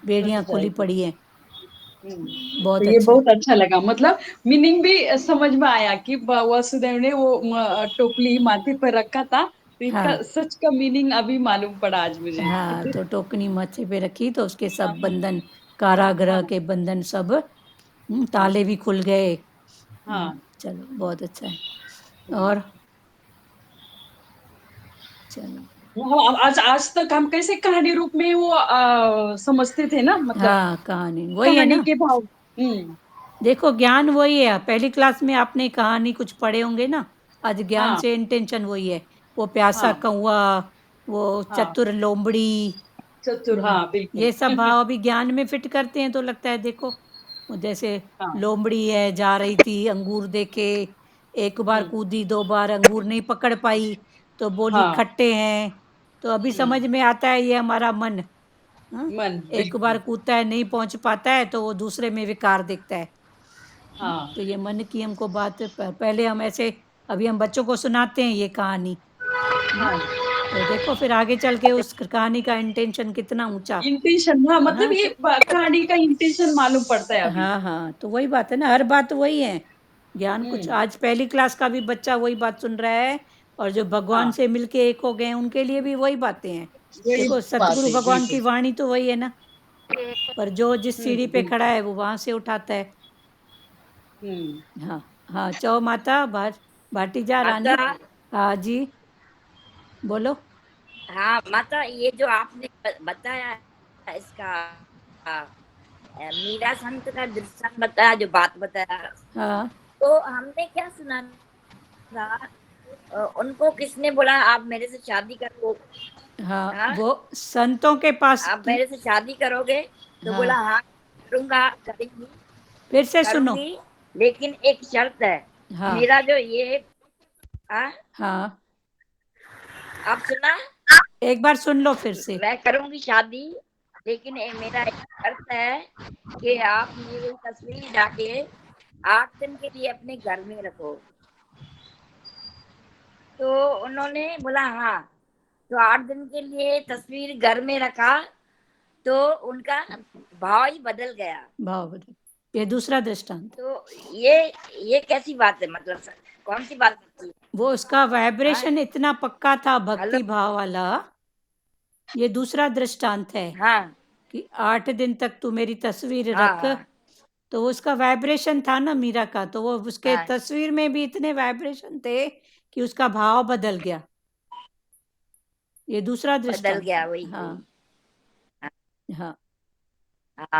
बेड़ियां कट खुली जाएगी। पड़ी हैं। तो बहुत ये अच्छा। बहुत अच्छा लगा, मतलब मीनिंग भी समझ में आया कि वसुदेव ने वो टोपली माथे पर रखा था, तो इसका हाँ, सच का मीनिंग अभी मालूम पड़ा आज मुझे। हाँ, तो टोकनी माथे पे रखी तो उसके हाँ, सब बंधन, कारागृह हाँ, के बंधन सब, हाँ, ताले भी खुल गए। हाँ। चलो बहुत अच्छा है। और चलो, आज आज तक हम कैसे कहानी रूप में वो समझते थे ना, मतलब हाँ, कहानी वही है कहानी ना। के भाव। हम्म। देखो ज्ञान वही है, पहली क्लास में आपने कहानी कुछ पढ़े होंगे ना, आज ज्ञान हाँ, से इंटेंशन वही है। वो प्यासा हाँ, कौवा, वो हाँ, चतुर लोमड़ी, चतुर, हाँ बिल्कुल। ये सब भाव अभी ज्ञान में फिट करते हैं तो लगता है देखो, वो जैसे हाँ। लोमड़ी है, जा रही थी अंगूर देखे, एक बार हम्म, कूदी, दो बार अंगूर नहीं पकड़ पाई, तो बोली हाँ। खट्टे हैं। तो अभी समझ में आता है ये हमारा मन। हाँ? मन, एक बार बिल्कुल। कूदता है, नहीं पहुंच पाता है, तो वो दूसरे में विकार देखता है। हाँ, तो ये मन की हमको बात, पहले हम ऐसे, अभी हम बच्चों को सुनाते हैं ये कहानी। हाँ। तो देखो फिर आगे चल के उस कहानी का इंटेंशन कितना ऊंचा। इंटेंशन, हाँ, मतलब हाँ, ये कहानी का इंटेंशन मालूम पड़ता है अभी। हाँ, हाँ, तो वही बात है ना, हर बात वही है। ज्ञान कुछ, हम्म। आज पहली क्लास का भी बच्चा वही बात सुन रहा है, और जो भगवान हाँ। से मिलके एक हो गए हैं, उनके लिए भी वही बातें हैं। वही देखो बात सतगुरु है, भगवान की बिल्कुल। वाणी तो वही है ना, पर जो जिस सीढ़ी पे बिल्कुल। खड़ा है वो वहां से उठाता है। हाँ हाँ, चौ माता भाटीजा रानी। माता, हाँ जी, बोलो। हाँ माता, ये जो आपने बताया है, इसका मीरा संत का दृष्टांत बताया, जो बात बताया, हाँ तो हमने क्या सुना था, उनको किसने बोला आप मेरे से शादी करो? हाँ, हाँ, वो संतों के पास आप मेरे से शादी करोगे? तो बोला हाँ, हाँ करूंगा, करूंगी, फिर से सुनो। करूंगी, लेकिन एक शर्त है। हाँ मेरा जो ये हाँ, हाँ, आप सुना? एक बार सुन लो फिर से। मैं करूंगी शादी, लेकिन मेरा एक शर्त है कि आप मेरी तस्वीर जाके 8 दिन के लिए अपने घर में रखो। तो उन्होंने बोला हाँ, तो 8 दिन के लिए तस्वीर घर में रखा, तो उनका भाव ही बदल गया। भाव बदल, ये दूसरा दृष्टांत। तो ये कैसी बात है, मतलब कौन सी बात है? वो उसका वाइब्रेशन इतना पक्का था, भक्ति भाव वाला। ये दूसरा दृष्टांत है हाँ कि 8 दिन तक तू मेरी तस्वीर हाँ रख। हाँ, तो उसका वाइब्रेशन था ना मीरा का, तो वो उसके हाँ। तस्वीर में भी इतने वाइब्रेशन थे कि उसका भाव बदल गया। ये दूसरा बदल दृष्टांत गया, है। वही हाँ हाँ,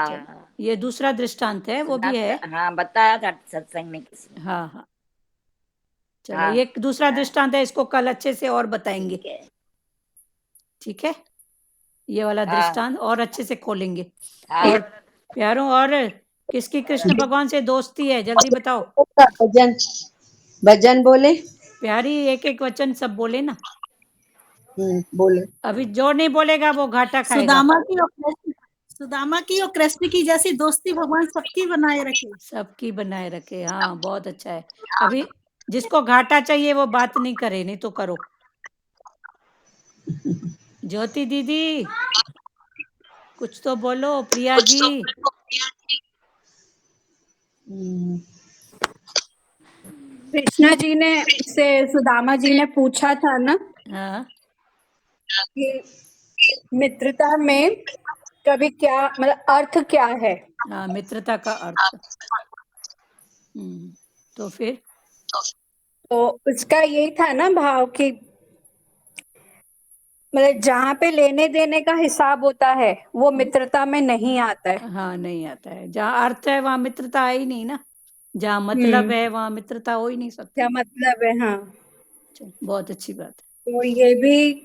चलो, हाँ, ये दूसरा दृष्टांत है, वो भी है। हाँ बताया था सत्संग में किसी ने। हाँ हाँ, चलो, हाँ, ये दूसरा हाँ, दृष्टांत है, इसको कल अच्छे से और बताएंगे। ठीक है। ठीक है, ये वाला हाँ दृष्टांत और अच्छे से खोलेंगे। हाँ, और प्यारों, और किसकी कृष्ण भगवान से दोस्ती है, जल्दी बताओ। भजन भजन बोले। प्यारी, एक एक वचन सब बोले ना। बोले। अभी जो नहीं बोलेगा वो घाटा खाएगा। सुदामा की और कृष्ण की जैसी दोस्ती भगवान सबकी बनाए रखे। सबकी बनाए रखे, हाँ बहुत अच्छा है। अभी जिसको घाटा चाहिए वो बात नहीं करे, नहीं तो करो। ज्योति दीदी कुछ तो बोलो, प्रिया जी। कृष्णा जी ने से सुदामा जी ने पूछा था ना हाँ कि मित्रता में कभी क्या, मतलब अर्थ क्या है। हाँ, मित्रता का अर्थ। तो फिर तो उसका यही था ना भाव कि मतलब जहाँ पे लेने देने का हिसाब होता है वो मित्रता में नहीं आता है। हाँ, नहीं आता है। जहाँ अर्थ है वहाँ मित्रता है ही नहीं ना। जहाँ मतलब है वहाँ मित्रता हो ही नहीं सकती। क्या मतलब है, हाँ। चलो, बहुत अच्छी बात है। तो ये भी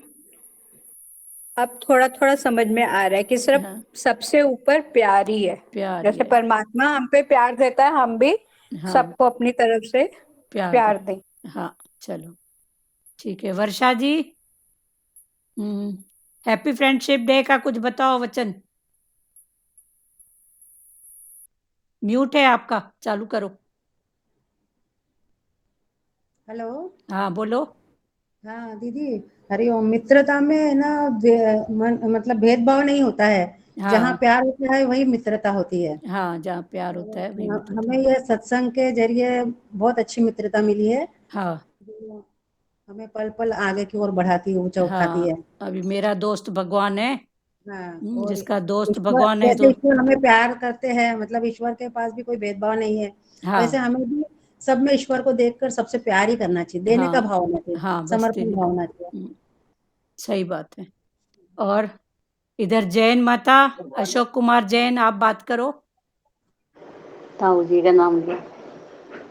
अब थोड़ा थोड़ा समझ में आ रहा है कि सिर्फ हाँ, सबसे ऊपर प्यार ही है। प्यार जैसे ही है। परमात्मा हम पे प्यार देता है, हम भी हाँ, सबको अपनी तरफ से प्यार दें। हाँ, चलो ठीक है। वर्षा जी, हैप्पी फ्रेंडशिप डे का कुछ बताओ वचन। म्यूट है आपका, चालू करो। हेलो। हाँ बोलो। हाँ दीदी, हरिओम। मित्रता में ना मतलब भेदभाव नहीं होता है। जहाँ हाँ प्यार होता है वही मित्रता होती है। हाँ, जहाँ प्यार होता है वही मित्रता। हमें ये सत्संग के जरिए बहुत अच्छी मित्रता मिली है, हाँ जो हमें पल पल आगे की ओर बढ़ाती है, ऊंचा उठाती है। अभी मेरा दोस्त भगवान है। हाँ, और जिसका दोस्त ईश्वर, भगवान है जैसे तो ईश्वर हमें प्यार करते हैं, मतलब ईश्वर के पास भी कोई भेदभाव नहीं है, वैसे हमें भी सब में ईश्वर को देखकर सबसे प्यार ही करना चाहिए, देने का भाव होना चाहिए, हाँ, बस समर्पण भाव होना चाहिए। सही बात है। और इधर जैन माता अशोक कुमार जैन, आप बात करो। ताऊ जी का नाम लिया।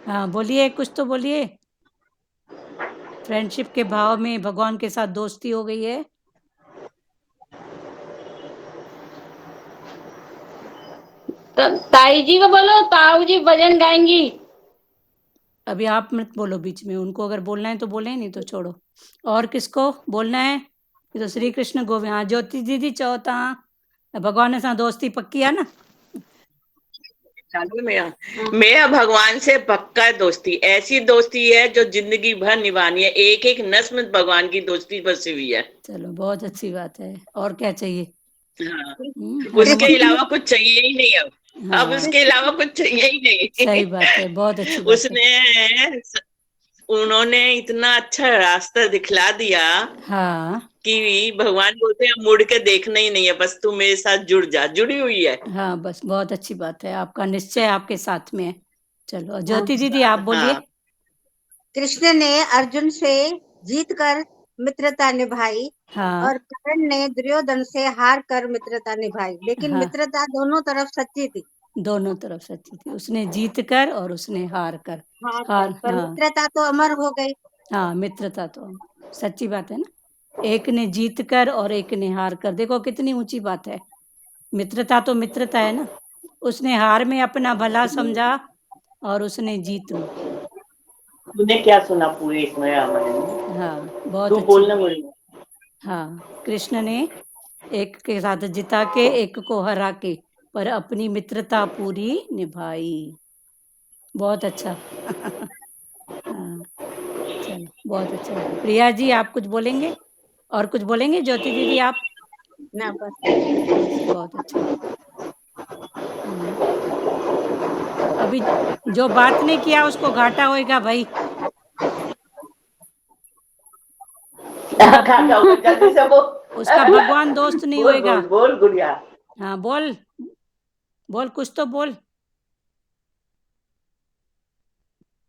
हाँ बोलिए, कुछ तो बोलिए। फ्रेंडशिप के भाव में भगवान के साथ दोस्ती हो गई है। तो ताई जी को बोलो, ताऊ जी भजन गाएंगी। अभी आप मत बोलो बीच में, उनको अगर बोलना है तो बोले, नहीं तो छोड़ो। और किसको बोलना है? ये तो श्री कृष्ण गोविंद। हाँ, ज्योति दीदी चौथा भगवान सां दोस्ती पक्की है ना। मेरा भगवान से पक्का दोस्ती, ऐसी दोस्ती है जो जिंदगी भर निभानी है। एक एक नस में भगवान की दोस्ती बसी हुई है। चलो, बहुत अच्छी बात है। और क्या चाहिए? हाँ, उसके अलावा कुछ चाहिए ही नहीं। अब उसके अलावा कुछ चाहिए ही नहीं। सही बात है, बहुत अच्छी बात उसने उन्होंने इतना अच्छा रास्ता दिखला दिया हाँ कि भगवान बोलते हैं मुड़ के देखना ही नहीं है, बस तू मेरे साथ जुड़ जा, जुड़ी हुई है। हाँ, बस बहुत अच्छी बात है, आपका निश्चय आपके साथ में है। चलो ज्योति दीदी आप बोलिए। हाँ। कृष्ण ने अर्जुन से जीत कर मित्रता निभाई हाँ और कर्ण ने दुर्योधन से हार कर मित्रता निभाई, लेकिन हाँ। मित्रता दोनों तरफ सच्ची थी। दोनों तरफ सच्ची थी, उसने जीत कर और उसने हार कर। पर हाँ मित्रता तो अमर हो गई। हाँ, मित्रता तो सच्ची बात है ना, एक ने जीत कर और एक ने हार कर, देखो कितनी ऊंची बात है। मित्रता तो मित्रता है ना, उसने हार में अपना भला समझा और उसने जीत में। तूने क्या सुना पूरे इसमें रामायण में? हाँ बहुत तू अच्छी बोलना बात। मुझे। हाँ, कृष्ण ने एक के साथ जिता के एक को हरा के, पर अपनी मित्रता पूरी निभाई। बहुत अच्छा। हाँ चलो बहुत अच्छा। प्रिया जी आप कुछ बोलेंगे और कुछ बोलेंगे? ज्योति दीदी आप? ना बस बस बहुत अच्छा। अभी जो बात नहीं किया उसको घाटा होएगा भाई। घाटा होगा, जल्दी से बोल। उसका भगवान दोस्त नहीं बोल होएगा। बोल बोल गुड़िया। हाँ बोल बोल, कुछ तो बोल।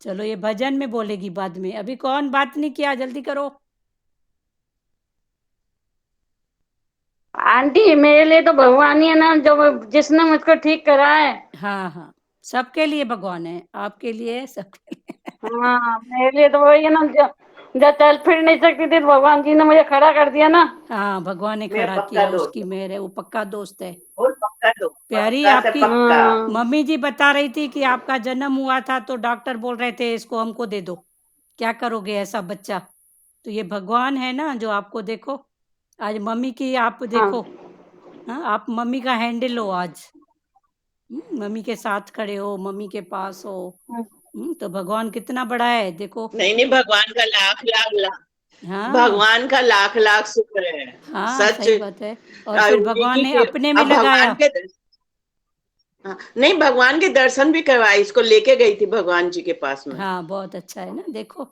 चलो ये भजन में बोलेगी बाद में, अभी कौन बात नहीं किया, जल्दी करो। आंटी मेरे लिए तो भगवान ही है ना, जो जिसने मुझको ठीक करा है। हाँ हाँ, सबके लिए भगवान है, आपके लिए, सबके लिए। हाँ मेरे लिए तो वही है ना, जो चल फिर नहीं सकती थी तो भगवान जी ने मुझे खड़ा कर दिया ना। हाँ भगवान ने मेरा खड़ा पक्का किया, दोस्त उसकी है। मेहर है, वो पक्का दोस्त है। बोल पक्का दोस्त, प्यारी पक्का से आपकी पक्का। मम्मी जी बता रही थी कि आपका जन्म हुआ था तो डॉक्टर बोल रहे थे इसको हमको दे दो, क्या करोगे ऐसा बच्चा? तो ये भगवान है ना जो आपको, देखो आज मम्मी की आप देखो। हाँ, आप मम्मी का हैंडल हो आज। मम्मी के साथ खड़े हो, मम्मी के पास हो। तो भगवान कितना बड़ा है देखो। नहीं नहीं, भगवान का लाख लाख लाख, हाँ भगवान का लाख लाख शुक्र है। हाँ सच। सही बात है। और फिर भगवान ने अपने में अब लगाया। भगवान के हाँ, नहीं भगवान के दर्शन भी करवाए, इसको लेके गई थी भगवान जी के पास में। हाँ बहुत अच्छा है ना, देखो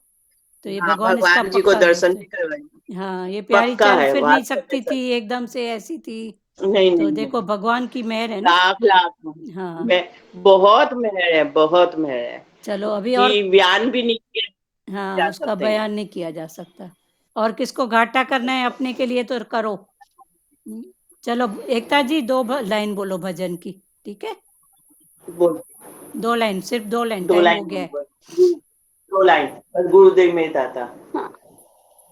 तो ये हाँ, भगवान इसका भगवान जी को पक्का दर्शन दोस्त है। भी करवाए। हाँ ये प्यारी पक्का चल है, फिर नहीं वास्तव में सकती थी, सच। एकदम से ऐसी थी। नहीं तो नहीं देखो नहीं, भगवान की मेहर है ना। लाख लाख हाँ मैं, बहुत मेहर है, बहुत मेहर है चलो अभी और। कि बयान भी नहीं किया हाँ जा उसका सकते। बयान नहीं किया जा सकता। और किसको घाटा करना है अपने के लिए तो करो। चलो एकता जी दो लाइन बोलो भजन की, ठीक है? बोल, 2 लाइन, सिर्फ 2 लाइन, दो टाइम लाइन हो गया बोल, है। दो लाइन, बस गुरुदेव मेरे दाता।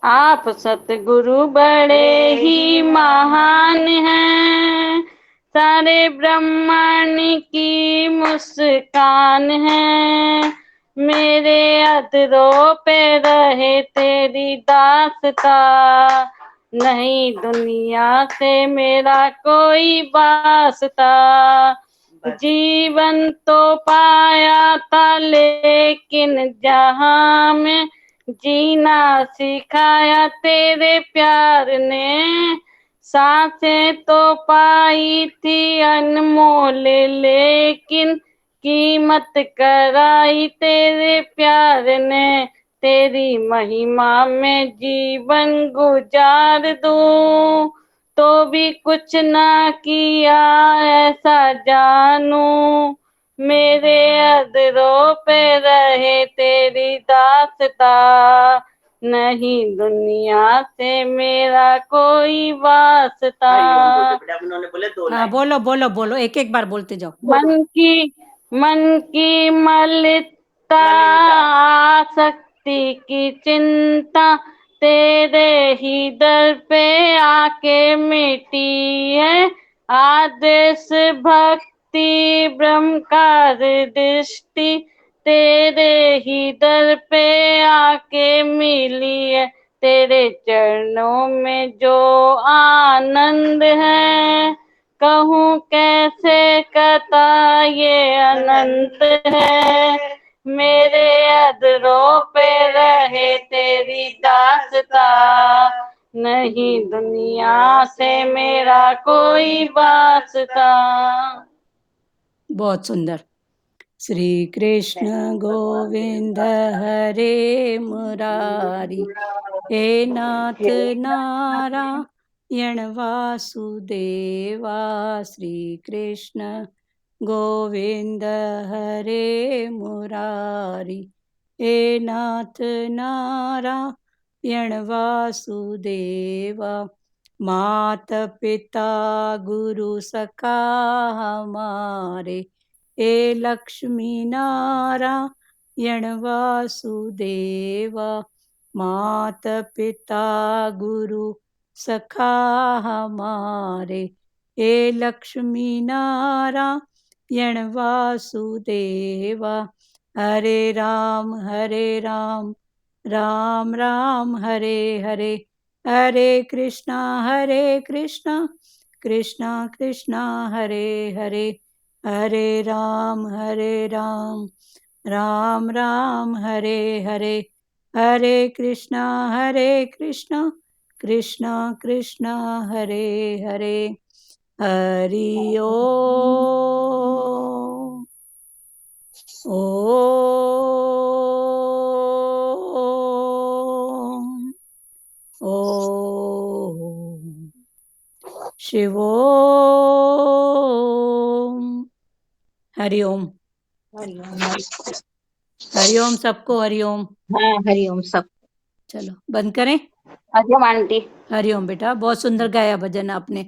आप सतगुरु बड़े ही महान हैं, सारे ब्रह्मांड की मुस्कान है। मेरे अधरों पे रहे तेरी दास्ता, नहीं दुनिया से मेरा कोई वास्ता। जीवन तो पाया था लेकिन जहां में जीना सिखाया तेरे प्यार ने। सांसें तो पाई थी अनमोल लेकिन कीमत कराई तेरे प्यार ने। तेरी महिमा में जीवन गुजार दूं तो भी कुछ ना किया ऐसा जानू। मेरे अधरों पे रहे तेरी दास्ता, नहीं दुनिया से मेरा कोई वास्ता। उन्होंने बोले दो हाँ लाइन। बोलो बोलो बोलो, एक एक बार बोलते जाओ। मन की मलिता आसक्ति की चिंता तेरे ही दर पे आके मिटी है। आदेश भक्ति ब्रह्मकार दृष्टि तेरे ही दर पे आके मिली है। तेरे चरणों में जो आनंद है कहूँ कैसे कथा ये अनंत है। मेरे अधरों पे रहे तेरी दास्ता, नहीं दुनिया से मेरा कोई वास्ता। बहुत सुंदर। श्री कृष्ण गोविंद हरे मुरारी, हे नाथ नारायण वासुदेवा। श्री कृष्ण गोविंद हरे मुरारी, हे नाथ नारायण वासुदेवा। मात पिता गुरु सखा हमारे, हे लक्ष्मी नारायण वासुदेवा। मात पिता गुरु सखा हमारे, हे लक्ष्मी नारायण वासुदेवा। हरे राम राम राम हरे हरे, हरे कृष्णा कृष्णा कृष्णा हरे हरे, हरे राम राम राम हरे हरे, हरे कृष्णा कृष्णा कृष्णा हरे हरे। हरि ओम। ओम ओम शिवोम। हरिओम। हरिओम सबको, हरिओम। हाँ हरिओम सब। चलो बंद करें। हरिओम आंटी। हरिओम बेटा, बहुत सुंदर गाया भजन आपने।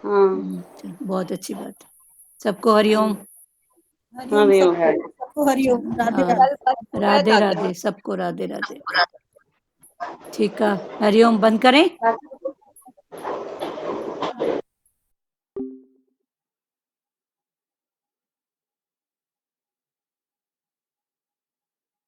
हाँ चलो, बहुत अच्छी बात। सबको हरिओम। हरिओम सबको हरिओम। राधे राधे। राधे राधे सबको, राधे राधे। ठीक है, हरिओम बंद करें।